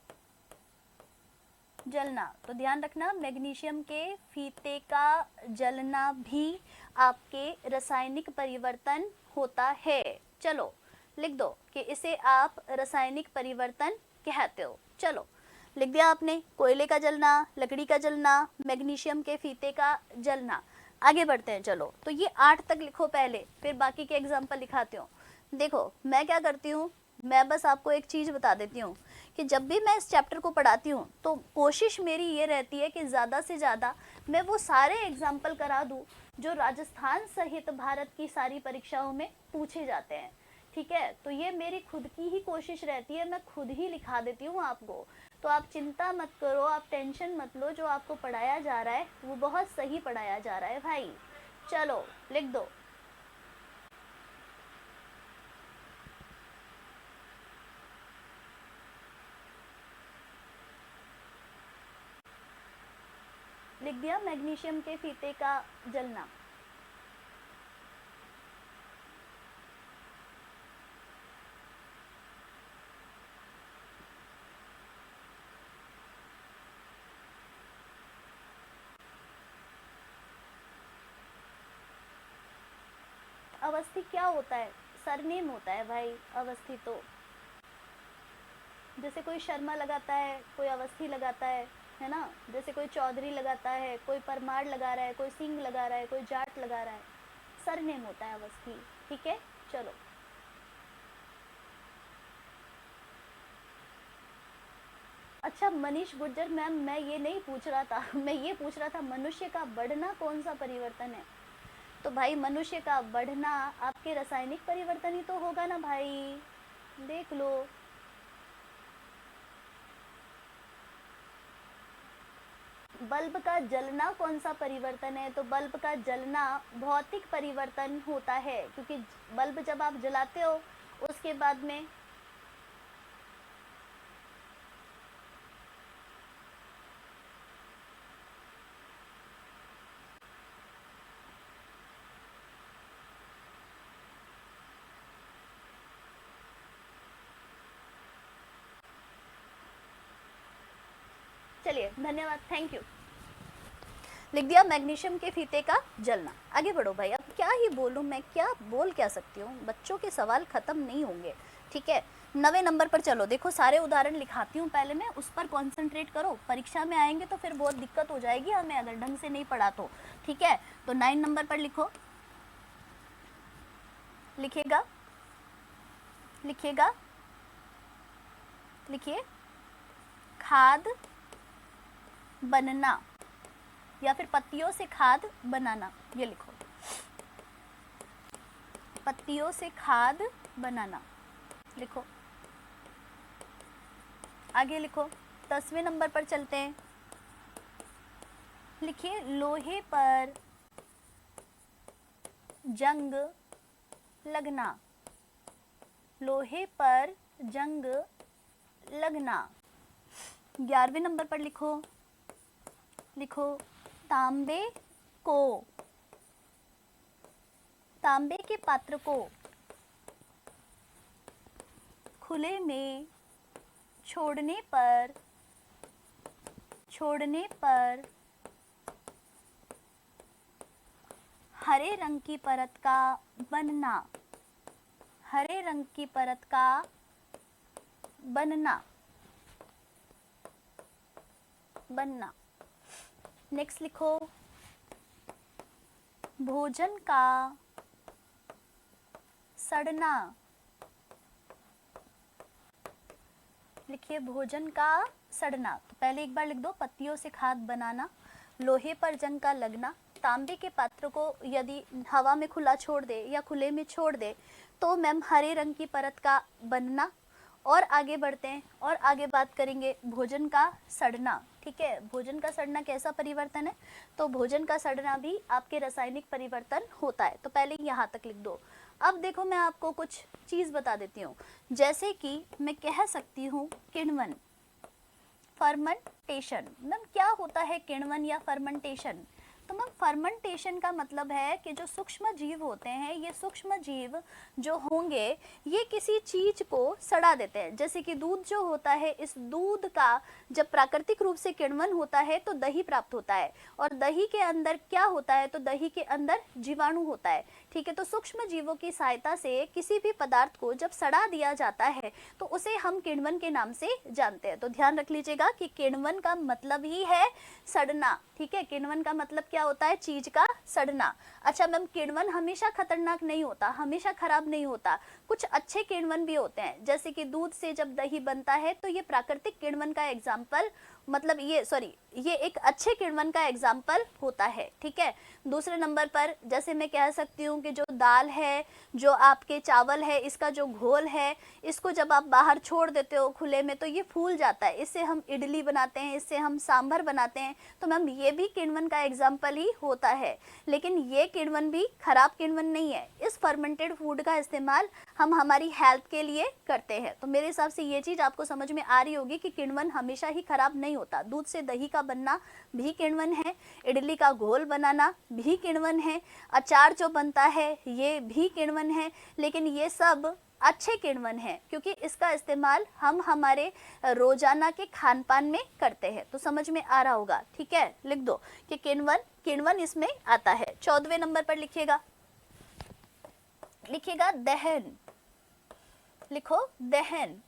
जलना। तो ध्यान रखना, मैग्नीशियम के फीते का जलना भी आपके रासायनिक परिवर्तन होता है। चलो लिख दो कि इसे आप रासायनिक परिवर्तन कहते हो। चलो लिख दिया आपने, कोयले का जलना, लकड़ी का जलना, मैग्नीशियम के फीते का जलना। आगे बढ़ते हैं, चलो तो ये 8 तक लिखो पहले, फिर बाकी के एग्जाम्पल लिखाती हूँ। देखो मैं क्या करती हूँ, मैं बस आपको एक चीज़ बता देती हूँ कि जब भी मैं इस चैप्टर को पढ़ाती हूँ तो कोशिश मेरी ये रहती है कि ज़्यादा से ज़्यादा मैं वो सारे एग्जाम्पल करा दूँ जो राजस्थान सहित भारत की सारी परीक्षाओं में पूछे जाते हैं। ठीक है, तो ये मेरी खुद की ही कोशिश रहती है, मैं खुद ही लिखा देती हूँ आपको। तो आप चिंता मत करो, आप टेंशन मत लो, जो आपको पढ़ाया जा रहा है वो बहुत सही पढ़ाया जा रहा है भाई। चलो लिख दो, लिख दिया मैग्नीशियम के फीते का जलना। अवस्थी क्या होता है? सरनेम होता है भाई अवस्थी। तो जैसे कोई शर्मा लगाता है, कोई अवस्थी लगाता है ना। जैसे कोई चौधरी लगाता है, कोई परमार लगा रहा है, कोई सिंह लगा रहा है, कोई जाट लगा रहा है, सरनेम होता है अवस्थी। ठीक है, चलो अच्छा मनीष गुर्जर मैम, मैं ये नहीं पूछ रहा था मैं ये पूछ रहा था मनुष्य का बढ़ना कौन सा परिवर्तन है? तो भाई मनुष्य का बढ़ना आपके रासायनिक परिवर्तन ही तो होगा ना भाई, देख लो। बल्ब का जलना कौन सा परिवर्तन है? तो बल्ब का जलना भौतिक परिवर्तन होता है, क्योंकि बल्ब जब आप जलाते हो उसके बाद में चलिए धन्यवाद, थैंक यू। लिख दिया मैग्नीशियम के फीते का जलना। आगे बढ़ो भाई, अब क्या ही बोलूं मैं, क्या बोल क्या सकती हूँ, बच्चों के सवाल खत्म नहीं होंगे। ठीक है, 9वें नंबर पर चलो, देखो सारे उदाहरण लिखाती हूँ पहले मैं, उस पर कॉन्सेंट्रेट करो, परीक्षा में आएंगे तो फिर बहुत दिक्कत हो जाएगी हमें अगर ढंग से नहीं पढ़ा तो। ठीक है, तो 9 नंबर पर लिखो, लिखेगा, लिखिएगा, लिखिए खाद बनना या फिर पत्तियों से खाद बनाना, ये लिखो, पत्तियों से खाद बनाना लिखो। आगे लिखो, 10वें नंबर पर चलते हैं, लिखिए लोहे पर जंग लगना, लोहे पर जंग लगना। 11वें नंबर पर लिखो, लिखो तांबे को, तांबे के पात्र को खुले में छोड़ने पर, छोड़ने पर हरे रंग की परत का बनना, हरे रंग की परत का बनना, बनना। नेक्स्ट लिखो भोजन का सड़ना, लिखिए भोजन का सड़ना। तो पहले एक बार लिख दो, पत्तियों से खाद बनाना, लोहे पर जंग का लगना, तांबे के पात्र को यदि हवा में खुला छोड़ दे या खुले में छोड़ दे तो मैम हरे रंग की परत का बनना, और आगे बढ़ते हैं और आगे बात करेंगे भोजन का सड़ना। ठीक है, भोजन का सड़ना कैसा परिवर्तन है? तो भोजन का सड़ना भी आपके रासायनिक परिवर्तन होता है। तो पहले यहाँ तक लिख दो। अब देखो मैं आपको कुछ चीज़ बता देती हूँ, जैसे कि मैं कह सकती हूँ किण्वन, फर्मेंटेशन। मैम क्या होता है किण्वन या फर्मेंटेशन? तो मैम फर्मेंटेशन का मतलब है कि जो सूक्ष्म जीव होते हैं, ये सूक्ष्म जीव जो होंगे ये किसी चीज को सड़ा देते हैं। जैसे कि दूध जो होता है, इस दूध का जब प्राकृतिक रूप से किण्वन होता है तो दही प्राप्त होता है, और दही के अंदर क्या होता है? तो दही के अंदर जीवाणु होता है। ठीक है, तो सूक्ष्म जीवों की सहायता से किसी भी पदार्थ को जब सड़ा दिया जाता है तो उसे हम किण्वन के नाम से जानते हैं। तो ध्यान रख लीजिएगा कि किण्वन का मतलब ही है सड़ना। ठीक है, किण्वन का मतलब क्या होता है? चीज का सड़ना। अच्छा मैम, किण्वन हमेशा खतरनाक नहीं होता, हमेशा खराब नहीं होता। कुछ अच्छे किण्वन भी होते हैं, जैसे कि दूध से जब दही बनता है तो ये प्राकृतिक किण्वन का एग्जाम्पल, मतलब ये एक अच्छे किण्वन का एग्जाम्पल होता है। ठीक है, दूसरे नंबर पर जैसे मैं कह सकती हूँ कि जो दाल है, जो आपके चावल है, इसका जो घोल है, इसको जब आप बाहर छोड़ देते हो खुले में तो ये फूल जाता है। इससे हम इडली बनाते हैं, इससे हम सांभर बनाते हैं। तो मैम ये भी किण्वन का एग्जाम्पल ही होता है, लेकिन ये किण्वन भी खराब किण्वन नहीं है। इस फर्मेंटेड फूड का इस्तेमाल हम हमारी हेल्थ के लिए करते हैं। तो मेरे हिसाब से ये चीज़ आपको समझ में आ रही होगी कि किण्वन हमेशा ही खराब नहीं होता। दूध से दही का बनना भी किण्वन है, इडली का घोल बनाना भी किण्वन है, अचार जो बनता है ये भी किण्वन है, लेकिन ये सब अच्छे किण्वन हैं क्योंकि इसका इस्तेमाल हम हमारे रोजाना के खान पान में करते हैं। तो समझ में आ रहा होगा। ठीक है, लिख दो कि किण्वन इसमें आता है। 14वें नंबर पर लिखिएगा दहन। लिखो दहन।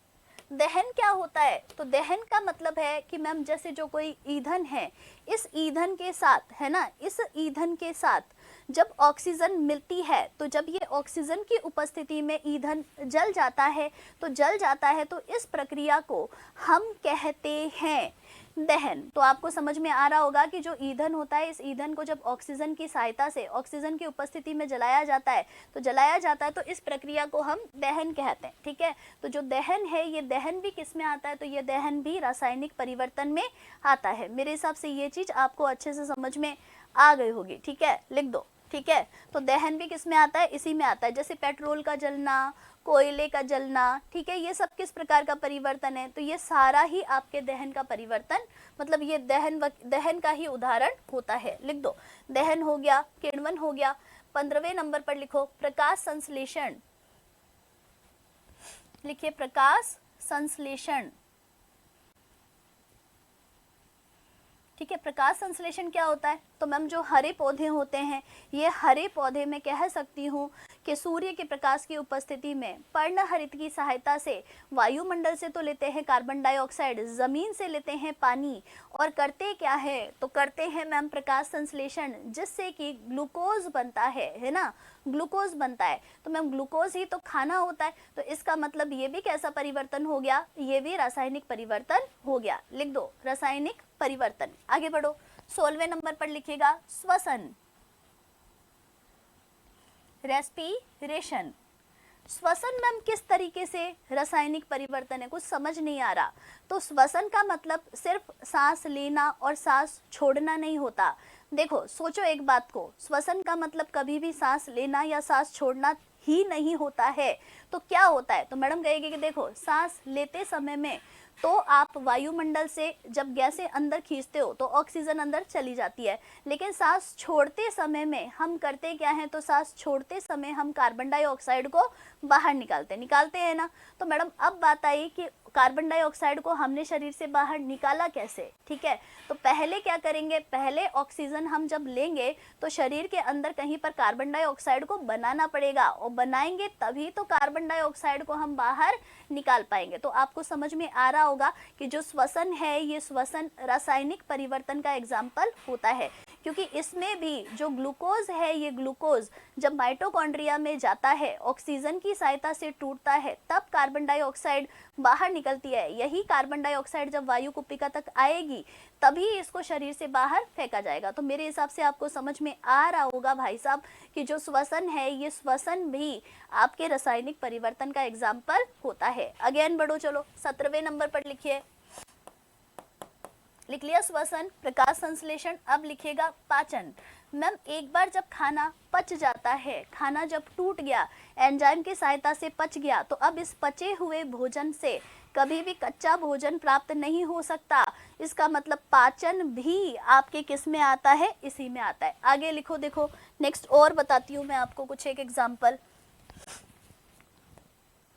दहन क्या होता है? तो दहन का मतलब है कि मैम जैसे जो कोई ईंधन है, इस ईंधन के साथ, है ना, इस ईंधन के साथ जब ऑक्सीजन मिलती है तो जब ये ऑक्सीजन की उपस्थिति में ईंधन जल जाता है तो इस प्रक्रिया को हम कहते हैं दहन। तो आपको समझ में आ रहा होगा कि जो ईंधन होता है, इस ईंधन को जब ऑक्सीजन की सहायता से, ऑक्सीजन की उपस्थिति में जलाया जाता है तो इस प्रक्रिया को हम दहन कहते हैं। ठीक है, तो जो दहन है, ये दहन भी किस में आता है? तो ये दहन भी रासायनिक परिवर्तन में आता है। मेरे हिसाब से ये चीज आपको अच्छे से समझ में आ गई होगी। ठीक है, लिख दो। ठीक है, तो दहन भी किस में आता है? इसी में आता है। जैसे पेट्रोल का जलना, कोयले का जलना, ठीक है, ये सब किस प्रकार का परिवर्तन है? तो ये सारा ही आपके दहन का परिवर्तन, मतलब ये दहन का ही उदाहरण होता है। लिख दो, दहन हो गया, किण्वन हो गया। 15वें नंबर पर लिखो प्रकाश संश्लेषण। लिखिए प्रकाश संश्लेषण। ठीक है, प्रकाश संश्लेषण क्या होता है? तो मैम जो हरे पौधे होते हैं, ये हरे पौधे में कह सकती हूँ कि सूर्य के प्रकाश की उपस्थिति में पर्णहरित की सहायता से वायुमंडल से तो लेते हैं कार्बन डाइऑक्साइड, जमीन से लेते हैं पानी, और करते क्या है? तो करते हैं मैम प्रकाश संश्लेषण, जिससे कि ग्लूकोज बनता है ना, ग्लूकोज बनता है। तो मैम ग्लूकोज ही तो खाना होता है, तो इसका मतलब ये भी कैसा परिवर्तन हो गया? ये भी रासायनिक परिवर्तन हो गया। लिख दो रासायनिक परिवर्तन। आगे बढ़ो, 16वें नंबर पर लिखिएगा श्वसन, रेस्पिरेशन। श्वसन मैम किस तरीके से रासायनिक परिवर्तन है? कुछ समझ नहीं आ रहा। तो श्वसन का मतलब सिर्फ सांस लेना और सांस छोड़ना नहीं होता। देखो सोचो एक बात को, श्वसन का मतलब कभी भी सांस लेना या सांस छोड़ना ही नहीं होता है। तो क्या होता है? तो मैडम कहेगी कि देखो सांस लेते समय में तो आप वायुमंडल से जब गैसें अंदर खींचते हो तो ऑक्सीजन अंदर चली जाती है, लेकिन सांस छोड़ते समय में हम करते क्या हैं? तो सांस छोड़ते समय हम कार्बन डाइऑक्साइड को बाहर निकालते हैं ना। तो मैडम अब बात आई कि कार्बन डाइऑक्साइड को हमने शरीर से बाहर निकाला कैसे? ठीक है, तो पहले क्या करेंगे? पहले ऑक्सीजन हम जब लेंगे तो शरीर के अंदर कहीं पर कार्बन डाइऑक्साइड को बनाना पड़ेगा, और बनाएंगे तभी तो कार्बन डाइऑक्साइड को हम बाहर निकाल पाएंगे। तो आपको समझ में आ रहा होगा कि जो श्वसन है, ये श्वसन रासायनिक परिवर्तन का एग्जाम्पल होता है, क्योंकि इसमें भी जो ग्लूकोज है, ये ग्लूकोज जब माइटोकॉन्ड्रिया में जाता है, ऑक्सीजन की सहायता से टूटता है, तब कार्बन डाइऑक्साइड बाहर निकलती है। यही कार्बन डाइऑक्साइड जब वायु कुपिका तक आएगी तभी इसको शरीर से बाहर फेंका जाएगा। तो मेरे हिसाब से आपको समझ में आ रहा होगा भाई साहब कि जो श्वसन है, ये श्वसन भी आपके रासायनिक परिवर्तन का एग्जाम्पल होता है। अगेन बढ़ो, चलो 17वें नंबर पर लिखिए। लिख लिया श्वसन, प्रकाश संश्लेषण। अब लिखेगा पाचन। मैम एक बार जब खाना पच जाता है, खाना जब टूट गया, एंजाइम की सहायता से पच गया, तो अब इस पचे हुए भोजन से कभी भी कच्चा भोजन प्राप्त नहीं हो सकता। इसका मतलब पाचन भी आपके किस में आता है, इसी में आता है। आगे लिखो, देखो नेक्स्ट और बताती हूँ मैं आपको कुछ एक एग्जाम्पल।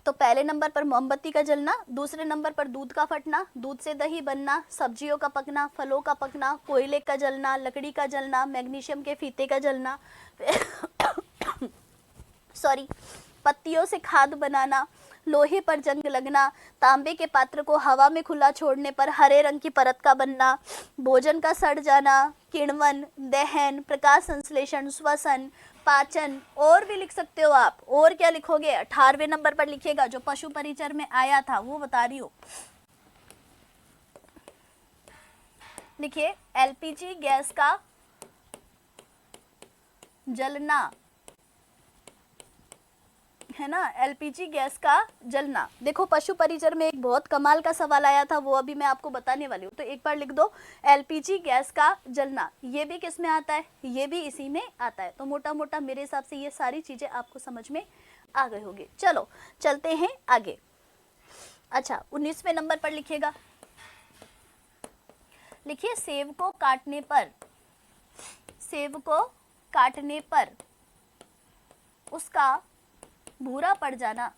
तो पहले नंबर पर मोमबत्ती का जलना, दूसरे नंबर पर दूध का फटना, दूध से दही बनना, सब्जियों का पकना, फलों का पकना, कोयले का जलना, लकड़ी का जलना, मैग्नीशियम के फीते का जलना सॉरी, पत्तियों से खाद बनाना, लोहे पर जंग लगना, तांबे के पात्र को हवा में खुला छोड़ने पर हरे रंग की परत का बनना, भोजन का सड़ जाना, किण्वन, दहन, प्रकाश संश्लेषण, श्वसन, पाचन। और भी लिख सकते हो आप। और क्या लिखोगे? 18वें नंबर पर लिखिएगा, जो पशु परिचर में आया था वो बता रही हूँ। लिखिए एलपीजी गैस का जलना, है ना, एलपीजी गैस का जलना। देखो पशु परिचर में एक बहुत कमाल का सवाल आया था, वो अभी मैं आपको बताने वाली हूँ। तो एक बार लिख दो एलपीजी गैस का जलना। ये भी किस में आता है? ये भी इसी में आता है। तो मोटा मोटा मेरे हिसाब से ये सारी चीजें आपको समझ में आ गई होगी। चलो चलते हैं आगे। अच्छा 19वें नंबर पर लिखिएगा। लिखिए सेब को काटने पर, सेब को काटने पर उसका भूरा पड़ जाना,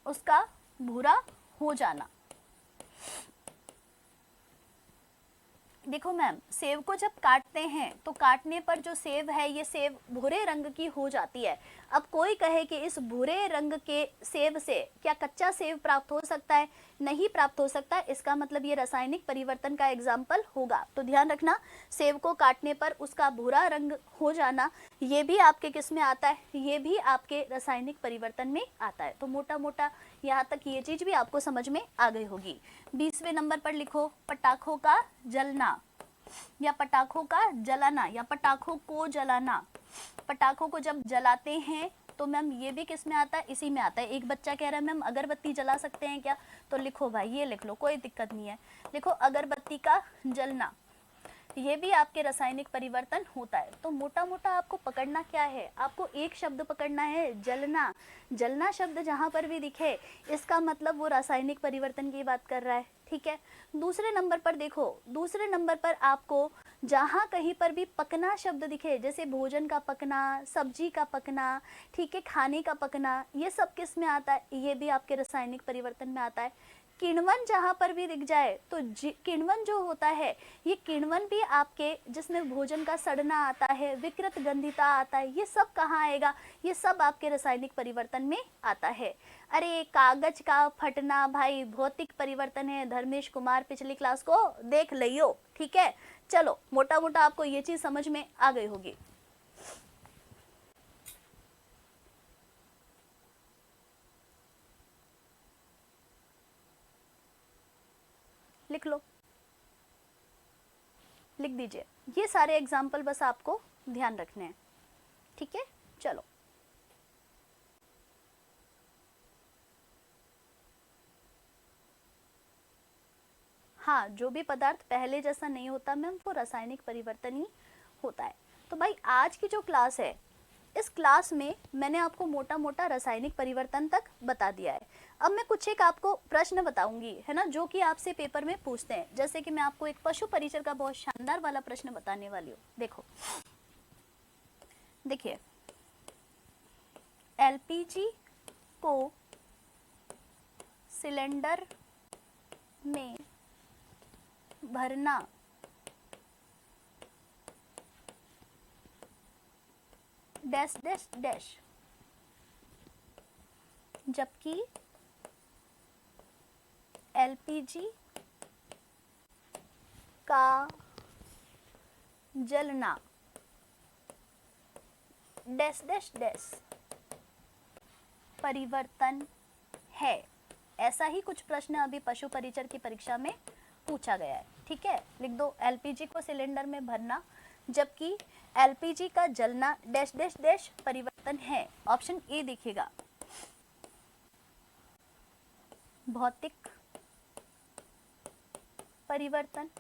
उसका भूरा हो जाना। देखो मैम, सेब को जब काटते हैं तो काटने पर जो सेब है, ये सेब भूरे रंग की हो जाती है। अब कोई कहे कि इस भूरे रंग के सेब से क्या कच्चा सेब प्राप्त हो सकता है? नहीं प्राप्त हो सकता। इसका मतलब ये रासायनिक परिवर्तन का एग्जाम्पल होगा। तो ध्यान रखना, सेब को काटने पर उसका भूरा रंग हो जाना, ये भी आपके किस में आता है? ये भी आपके रासायनिक परिवर्तन में आता है। तो मोटा मोटा यहाँ तक ये चीज भी आपको समझ में आ गई होगी। 20वें नंबर पर लिखो पटाखों का जलना या पटाखों का जलाना या पटाखों को जलाना। पटाखों को जब जलाते हैं तो मैम ये भी किस में आता है? इसी में आता है। एक बच्चा कह रहा है मैम अगरबत्ती जला सकते हैं क्या? तो लिखो भाई, ये लिख लो, कोई दिक्कत नहीं है। लिखो अगरबत्ती का जलना, ये भी आपके रासायनिक परिवर्तन होता है। तो मोटा मोटा आपको पकड़ना क्या है? आपको एक शब्द पकड़ना है, जलना। जलना शब्द जहाँ पर भी दिखे इसका मतलब वो रासायनिक परिवर्तन की बात कर रहा है। ठीक है। दूसरे नंबर पर देखो, दूसरे नंबर पर आपको जहाँ कहीं पर भी पकना शब्द दिखे, जैसे भोजन का पकना, सब्जी का पकना, ठीक है, खाने का पकना, ये सब किस में आता है? ये भी आपके रासायनिक परिवर्तन में आता है। किण्वन जहाँ पर भी दिख जाए तो किण्वन जो होता है, ये किण्वन भी आपके जिसमें भोजन का सड़ना आता है, विकृत गंधिता आता है, ये सब कहाँ आएगा? ये सब आपके रासायनिक परिवर्तन में आता है। अरे कागज का फटना भाई भौतिक परिवर्तन है, धर्मेश कुमार पिछली क्लास को देख लियो। ठीक है, चलो मोटा मोटा आपको ये चीज समझ में आ गई होगी। लिख लो, लिख दीजिए। ये सारे एग्जाम्पल बस आपको ध्यान रखने हैं। ठीक है, चलो हाँ, जो भी पदार्थ पहले जैसा नहीं होता मैम, वो रासायनिक परिवर्तन ही होता है। तो भाई आज की जो क्लास है, इस क्लास में मैंने आपको मोटा मोटा रासायनिक परिवर्तन तक बता दिया है। अब मैं कुछ एक आपको प्रश्न बताऊंगी, है ना, जो कि आपसे पेपर में पूछते हैं। जैसे कि मैं आपको एक पशु परिचर का बहुत शानदार वाला प्रश्न बताने वाली हूँ। देखो, देखिए एलपीजी को सिलेंडर में भरना डैश डैश डैश, जबकि एलपीजी का जलना डैश डैश डैश परिवर्तन है। ऐसा ही कुछ प्रश्न अभी पशु परिचर की परीक्षा में पूछा गया है, ठीक है। लिख दो, एलपीजी को सिलेंडर में भरना जबकि एलपीजी का जलना डैश डैश डैश परिवर्तन है। ऑप्शन ए दिखेगा, भौतिक परिवर्तन।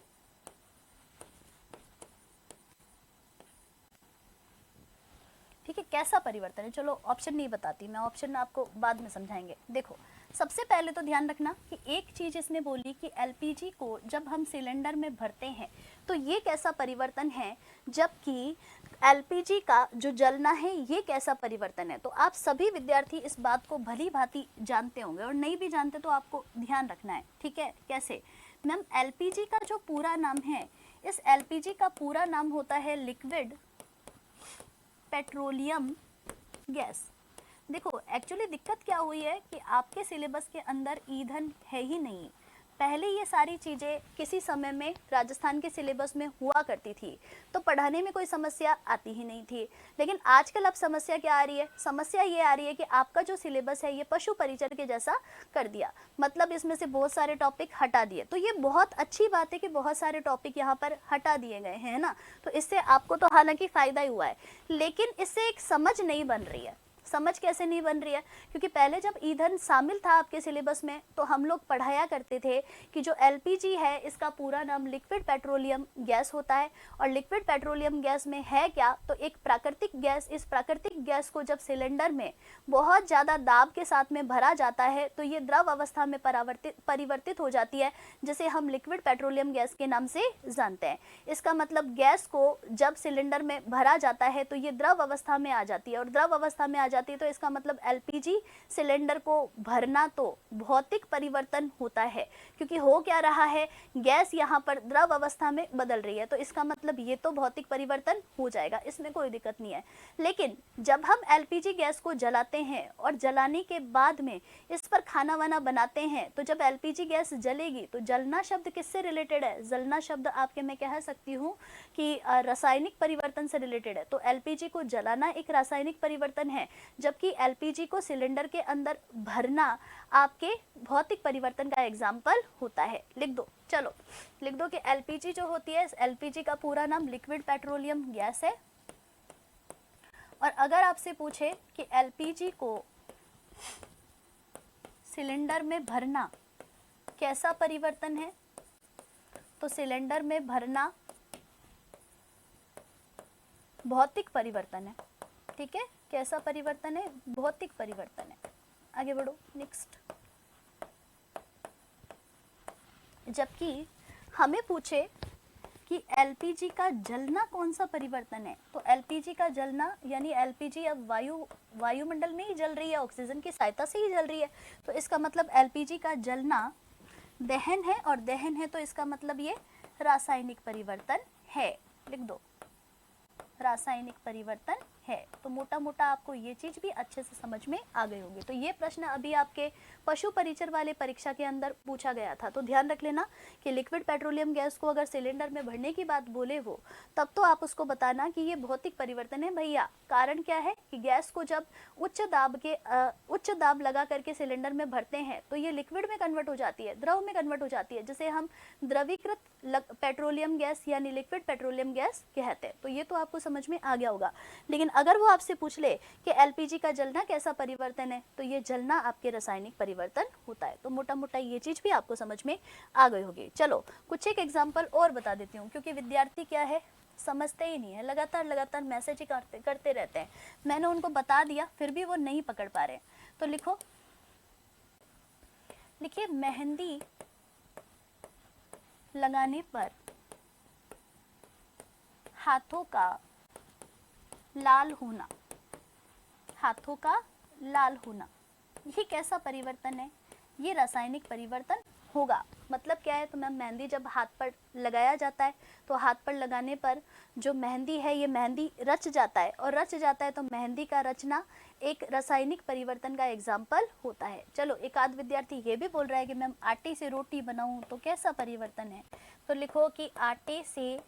ठीक है, कैसा परिवर्तन है, चलो ऑप्शन नहीं बताती मैं, ऑप्शन आपको बाद में समझाएंगे। देखो, सबसे पहले तो ध्यान रखना कि एक चीज इसने बोली कि एलपीजी को जब हम सिलेंडर में भरते हैं तो ये कैसा परिवर्तन है, जबकि एलपीजी का जो जलना है ये कैसा परिवर्तन है। तो आप सभी विद्यार्थी इस बात को भली भांति जानते होंगे, और नहीं भी जानते तो आपको ध्यान रखना है, ठीक है। कैसे मैम, एलपीजी का जो पूरा नाम है, इस एलपीजी का पूरा नाम होता है लिक्विड पेट्रोलियम गैस। देखो, एक्चुअली दिक्कत क्या हुई है कि आपके सिलेबस के अंदर ईंधन है ही नहीं। पहले ये सारी चीज़ें किसी समय में राजस्थान के सिलेबस में हुआ करती थी, तो पढ़ाने में कोई समस्या आती ही नहीं थी। लेकिन आजकल अब समस्या क्या आ रही है, समस्या ये आ रही है कि आपका जो सिलेबस है ये पशु परिचर के जैसा कर दिया, मतलब इसमें से बहुत सारे टॉपिक हटा दिए। तो ये बहुत अच्छी बात है कि बहुत सारे टॉपिक यहाँ पर हटा दिए गए हैं ना, तो इससे आपको तो हालांकि फ़ायदा ही हुआ है, लेकिन इससे एक समझ नहीं बन रही है। समझ कैसे नहीं बन रही है, क्योंकि पहले जब ईंधन शामिल था आपके सिलेबस में तो हम लोग पढ़ाया करते थे कि जो एलपीजी है इसका पूरा नाम लिक्विड पेट्रोलियम गैस होता है। और लिक्विड पेट्रोलियम गैस में है क्या, तो एक प्राकृतिक गैस। इस प्राकृतिक गैस को जब सिलेंडर में बहुत ज़्यादा दाब के साथ में भरा जाता है तो ये द्रव अवस्था में परिवर्तित हो जाती है, जिसे हम लिक्विड पेट्रोलियम गैस के नाम से जानते हैं। इसका मतलब गैस को जब सिलेंडर में भरा जाता है तो ये द्रव अवस्था में आ जाती है, और द्रव अवस्था में आ जाती है तो इसका मतलब एलपीजी सिलेंडर को भरना तो भौतिक परिवर्तन होता है, क्योंकि हो क्या रहा है, गैस यहाँ पर द्रव अवस्था में बदल रही है, तो इसका मतलब ये तो भौतिक परिवर्तन हो जाएगा, इसमें कोई दिक्कत नहीं है। लेकिन जब हम एलपीजी गैस को जलाते हैं और जलाने के बाद में इस पर खाना वाना बनाते हैं, तो जब एलपीजी गैस जलेगी तो जलना शब्द किससे रिलेटेड है, जलना शब्द आपके मैं कह सकती हूँ कि रासायनिक परिवर्तन से रिलेटेड है। तो एलपीजी को जलाना एक रासायनिक परिवर्तन है, जबकि एलपीजी को सिलेंडर के अंदर भरना आपके भौतिक परिवर्तन का एग्जाम्पल होता है। लिख दो, चलो लिख दो कि एलपीजी जो होती है, एलपीजी का पूरा नाम लिक्विड पेट्रोलियम गैस है। और अगर आपसे पूछे कि एलपीजी को सिलेंडर में भरना कैसा परिवर्तन है, तो सिलेंडर में भरना भौतिक परिवर्तन है, ठीक है। कैसा परिवर्तन है, भौतिक परिवर्तन है। आगे बढ़ो, नेक्स्ट। जबकि हमें पूछे कि एलपीजी का जलना कौन सा परिवर्तन है, तो एलपीजी का जलना यानी एलपीजी अब वायुमंडल में ही जल रही है, ऑक्सीजन की सहायता से ही जल रही है, तो इसका मतलब एलपीजी का जलना दहन है, और दहन है तो इसका मतलब ये रासायनिक परिवर्तन है। लिख दो, रासायनिक परिवर्तन है। तो मोटा मोटा आपको ये चीज़ भी अच्छे से समझ में आ गई होगी। तो ये प्रश्न अभी आपके पशु परिचर वाले परीक्षा के अंदर पूछा गया था, तो ध्यान रख लेना कि लिक्विड पेट्रोलियम गैस को अगर सिलेंडर में भरने की बात बोले वो, तब तो आप उसको बताना कि ये भौतिक परिवर्तन है भैया। कारण क्या है कि गैस को जब उच्च दाब लगा करके सिलेंडर में भरते हैं तो ये लिक्विड में कन्वर्ट हो जाती है, द्रव में कन्वर्ट हो जाती है, जिसे हम द्रवीकृत पेट्रोलियम गैस यानी लिक्विड पेट्रोलियम गैस कहते हैं। तो ये तो आपको समझ में आ गया होगा। लेकिन अगर वो आपसे पूछ ले कि एलपीजी का जलना कैसा परिवर्तन है, तो ये जलना आपके रासायनिक परिवर्तन होता है। तो मोटा मोटा ये चीज भी आपको समझ में आ गई होगी। चलो कुछ एक एग्जांपल और बता देती हूँ, क्योंकि विद्यार्थी क्या है, समझते ही नहीं है, लगातार मैसेज ही करते रहते हैं। मैंने उनको बता दिया फिर भी वो नहीं पकड़ पा रहे। तो लिखिए मेहंदी लगाने पर हाथों का लाल होना, हाथों का लाल होना, ये कैसा परिवर्तन है, ये रासायनिक परिवर्तन होगा। मतलब क्या है, तो मैम मेहंदी जब हाथ पर लगाया जाता है तो हाथ पर लगाने पर जो मेहंदी है ये मेहंदी रच जाता है, और रच जाता है तो मेहंदी का रचना एक रासायनिक परिवर्तन का एग्जाम्पल होता है। चलो एक आध विद्यार्थी ये भी बोल रहा है कि मैम आटे से रोटी बनाऊं तो कैसा परिवर्तन है, तो लिखो कि आटे से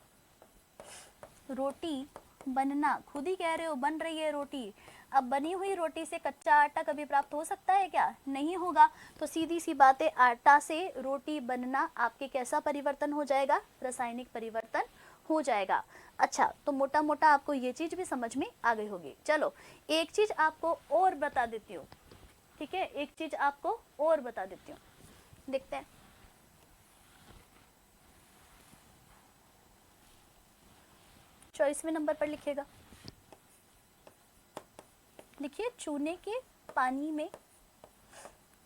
रोटी बनना, खुद ही कह रहे हो बन रही है रोटी। अब बनी हुई रोटी से कच्चा आटा कभी प्राप्त हो सकता है क्या? नहीं होगा। तो सीधी सी बात है, आटा से रोटी बनना आपके कैसा परिवर्तन हो जाएगा? रासायनिक परिवर्तन हो जाएगा। अच्छा, तो मोटा मोटा आपको ये चीज भी समझ में आ गई होगी। चलो एक चीज आपको और बता देती हूँ, ठीक है, एक चीज आपको और बता देती हूँ, देखते हैं। चौबीसवें नंबर पर लिखिएगा, लिखिए चूने के पानी में,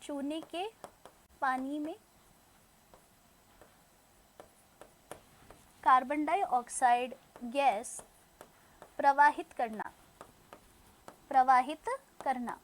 चूने के पानी में कार्बन डाइऑक्साइड गैस प्रवाहित करना, प्रवाहित करना।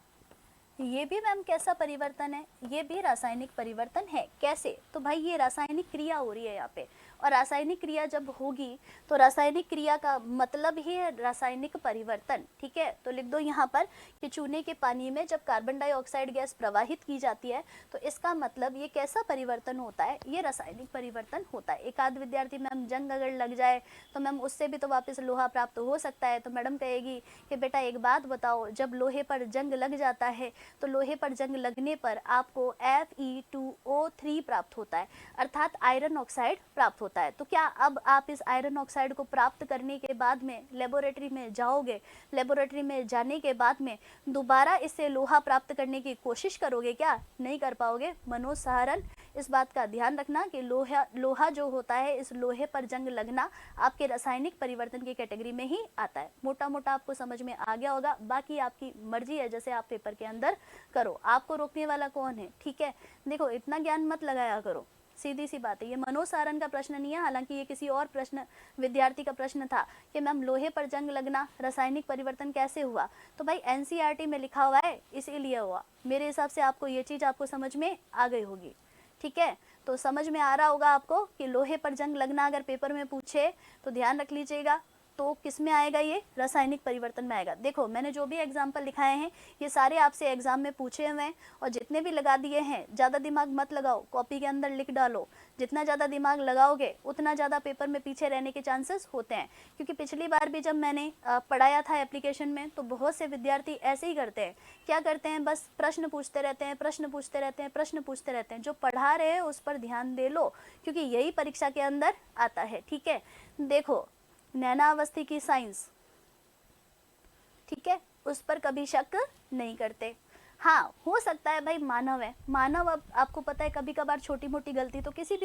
ये भी मैम कैसा परिवर्तन है? ये भी रासायनिक परिवर्तन है। कैसे? तो भाई ये रासायनिक क्रिया हो रही है यहाँ पे, और रासायनिक क्रिया जब होगी तो रासायनिक क्रिया का मतलब ही है रासायनिक परिवर्तन, ठीक है। तो लिख दो यहाँ पर कि चूने के पानी में जब कार्बन डाइऑक्साइड गैस प्रवाहित की जाती है तो इसका मतलब ये कैसा परिवर्तन होता है? ये रासायनिक परिवर्तन होता है। एक आध विद्यार्थी मैम जंग अगर लग जाए तो मैम उससे भी तो वापस लोहा प्राप्त हो सकता है, तो मैडम कहेगी कि बेटा एक बात बताओ, जब लोहे पर जंग लग जाता है तो लोहे पर जंग लगने पर आपको Fe2O3 प्राप्त होता है, अर्थात आयरन ऑक्साइड प्राप्त होता है। तो क्या अब आप इस आयरन ऑक्साइड को प्राप्त करने के बाद में लेबोरेटरी में जाओगे, लेबोरेटरी में जाने के बाद में दोबारा इससे लोहा प्राप्त करने की कोशिश करोगे क्या? नहीं कर पाओगे। मनोज सहारन, इस बात का ध्यान रखना कि लोहा जो होता है, इस लोहे पर जंग लगना आपके रासायनिक परिवर्तन की कैटेगरी में ही आता है। मोटा मोटा आपको समझ में आ गया होगा, बाकी आपकी मर्जी है जैसे आप पेपर के अंदर करो, आपको रोकने वाला कौन है, ठीक है। देखो इतना ज्ञान मत लगाया करो, सीधी सी बात है। ये मनोज सारन का प्रश्न नहीं है, हालांकि ये किसी और प्रश्न विद्यार्थी का प्रश्न था कि मैम लोहे पर जंग लगना रासायनिक परिवर्तन कैसे हुआ? तो भाई एनसीईआरटी में लिखा हुआ है इसीलिए हुआ। मेरे हिसाब से आपको ये चीज आपको समझ में आ गई होगी, ठीक है। तो समझ में आ रहा होगा आपको कि लोहे पर जंग लगना अगर पेपर में पूछे तो ध्यान रख लीजिएगा, तो किस में आएगा? ये रासायनिक परिवर्तन में आएगा। देखो मैंने जो भी एग्जाम्पल लिखाए हैं ये सारे आपसे एग्जाम में पूछे हुए हैं, और जितने भी लगा दिए हैं ज़्यादा दिमाग मत लगाओ, कॉपी के अंदर लिख डालो। जितना ज़्यादा दिमाग लगाओगे उतना ज़्यादा पेपर में पीछे रहने के चांसेस होते हैं, क्योंकि पिछली बार भी जब मैंने पढ़ाया था एप्लीकेशन में तो बहुत से विद्यार्थी ऐसे ही करते हैं। क्या करते हैं? बस प्रश्न पूछते रहते हैं, प्रश्न पूछते रहते हैं, प्रश्न पूछते रहते हैं। जो पढ़ा रहे हैं उस पर ध्यान दे लो, क्योंकि यही परीक्षा के अंदर आता है, ठीक है। देखो नैनावस्थी की साइंस, ठीक है, उस पर कभी शक नहीं करते। हाँ हो सकता है भाई, मानव है, मानव अब आपको पता है कभी कभार छोटी मोटी गलती तो किसी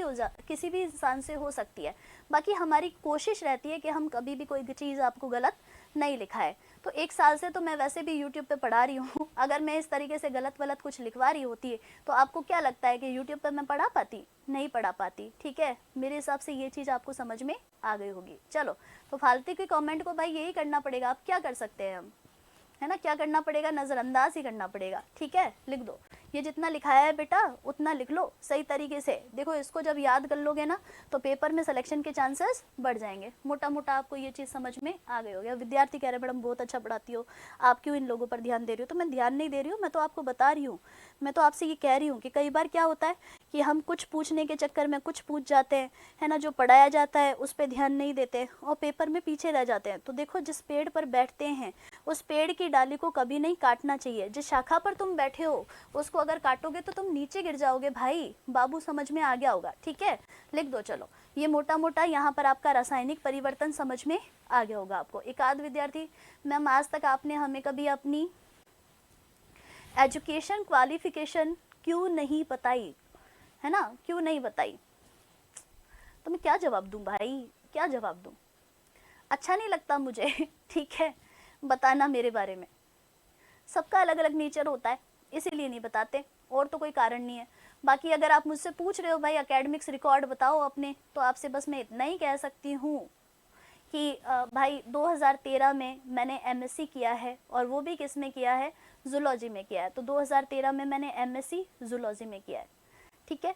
भी इंसान से हो सकती है। बाकी हमारी कोशिश रहती है कि हम कभी भी कोई चीज़ आपको गलत नहीं लिखाए। तो एक साल से तो मैं वैसे भी यूट्यूब पे पढ़ा रही हूँ, अगर मैं इस तरीके से गलत वलत कुछ लिखवा रही होती है तो आपको क्या लगता है कि यूट्यूब पे मैं पढ़ा पाती? नहीं पढ़ा पाती, ठीक है। मेरे हिसाब से ये चीज़ आपको समझ में आ गई होगी। चलो तो फालतू के कमेंट को भाई यही करना पड़ेगा, आप क्या कर सकते हैं हम, है ना, क्या करना पड़ेगा? नज़रअंदाज ही करना पड़ेगा, ठीक है। लिख दो, ये जितना लिखाया है बेटा उतना लिख लो सही तरीके से। देखो इसको जब याद कर लोगे ना तो पेपर में सिलेक्शन के चांसेस बढ़ जाएंगे। मोटा मोटा आपको ये चीज़ समझ में आ गई होगी। विद्यार्थी कह रहे मैडम बहुत अच्छा पढ़ाती हो, आप क्यों इन लोगों पर ध्यान दे रही हो? तो मैं ध्यान नहीं दे रही हूँ, मैं तो आपको बता रही हूँ, मैं तो आपसे ये कह रही हूँ कि कई बार क्या होता है कि हम कुछ पूछने के चक्कर में कुछ पूछ जाते हैं, है ना, जो पढ़ाया जाता है उस पर ध्यान नहीं देते और पेपर में पीछे रह जाते हैं। तो देखो जिस पेड़ पर बैठते हैं उस पेड़ की डाली को कभी नहीं काटना चाहिए। जिस शाखा पर तुम बैठे हो उसको अगर काटोगे तो तुम नीचे गिर जाओगे भाई। बाबू समझ में आ गया होगा, ठीक है। लिख दो। चलो ये मोटा मोटा यहाँ पर आपका रासायनिक परिवर्तन समझ में आ गया होगा आपको। एक आध विद्यार्थी, मैम आज तक आपने हमें कभी अपनी एजुकेशन क्वालिफिकेशन क्यों नहीं बताई, है ना, क्यों नहीं बताई? तो मैं क्या जवाब दूं भाई, क्या जवाब दूं? अच्छा नहीं लगता मुझे ठीक है बताना मेरे बारे में। सबका अलग अलग नेचर होता है इसीलिए नहीं बताते, और तो कोई कारण नहीं है। बाकी अगर आप मुझसे पूछ रहे हो भाई एकेडमिक्स रिकॉर्ड बताओ अपने, तो आपसे बस मैं इतना ही कह सकती हूँ कि भाई 2013 में मैंने एमएससी किया है, और वो भी किस में किया है? जूलॉजी में किया है। तो 2013 में मैंने एमएससी जूलॉजी में किया है, ठीक है।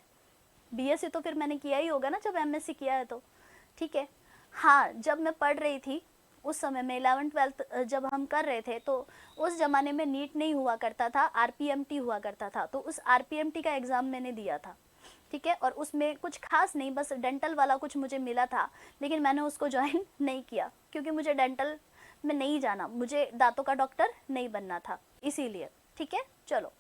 बीएससी तो फिर मैंने किया ही होगा ना जब एमएससी किया है तो, ठीक है। हाँ जब मैं पढ़ रही थी उस समय में 11th-12th जब हम कर रहे थे तो उस ज़माने में नीट नहीं हुआ करता था, आरपीएमटी हुआ करता था। तो उस आरपीएमटी का एग्ज़ाम मैंने दिया था, ठीक है, और उसमें कुछ खास नहीं, बस डेंटल वाला कुछ मुझे मिला था, लेकिन मैंने उसको ज्वाइन नहीं किया क्योंकि मुझे डेंटल में नहीं जाना, मुझे दांतों का डॉक्टर नहीं बनना था, इसीलिए। ठीक है, चलो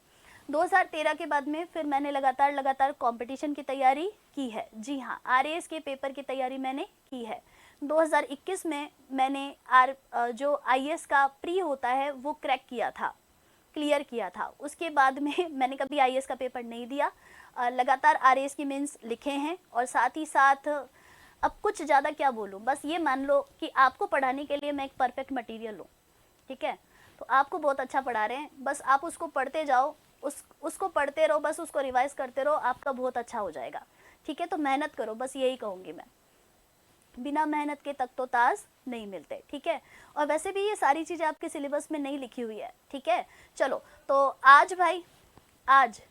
2013 के बाद में फिर मैंने लगातार कंपटीशन की तैयारी की है। जी हाँ, आरएएस के पेपर की तैयारी मैंने की है। 2021 में मैंने जो आईएएस का प्री होता है वो क्रैक किया था, क्लियर किया था। उसके बाद में मैंने कभी आईएएस का पेपर नहीं दिया, लगातार आरएएस की मेंस लिखे हैं, और साथ ही साथ अब कुछ ज़्यादा क्या बोलूँ, बस ये मान लो कि आपको पढ़ाने के लिए मैं एक परफेक्ट मटेरियल हूँ। ठीक है, तो आपको बहुत अच्छा पढ़ा रहे हैं, बस आप उसको पढ़ते जाओ, उसको पढ़ते रहो, बस उसको रिवाइज करते रहो, आपका बहुत अच्छा हो जाएगा। ठीक है, तो मेहनत करो, बस यही कहूँगी मैं। बिना मेहनत के तक तो ताज नहीं मिलते। ठीक है, और वैसे भी ये सारी चीज़ें आपके सिलेबस में नहीं लिखी हुई है। ठीक है, चलो तो आज भाई, आज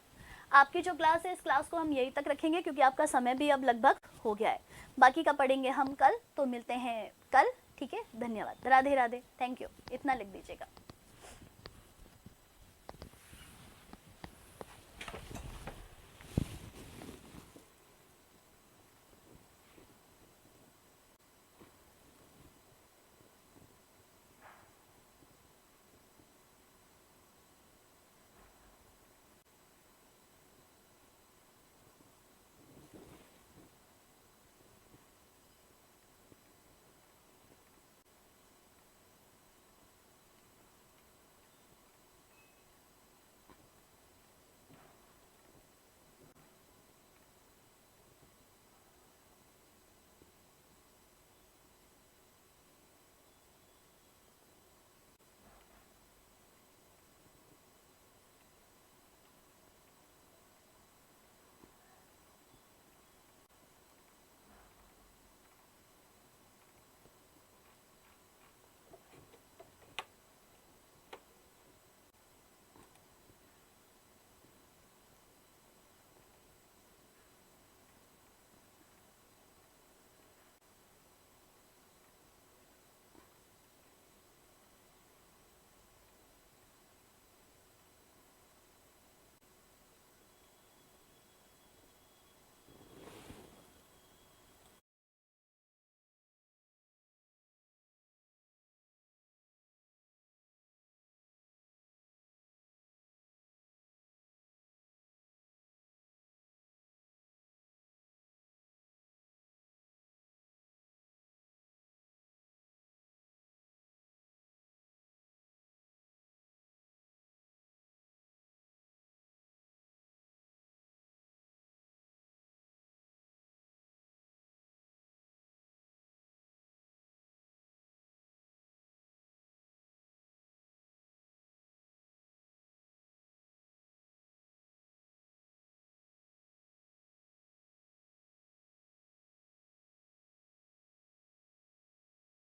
आपकी जो क्लास है, इस क्लास को हम यहीं तक रखेंगे क्योंकि आपका समय भी अब लगभग हो गया है। बाकी का पढ़ेंगे हम कल, तो मिलते हैं कल। ठीक है, धन्यवाद, राधे राधे, थैंक यू, इतना लिख दीजिएगा।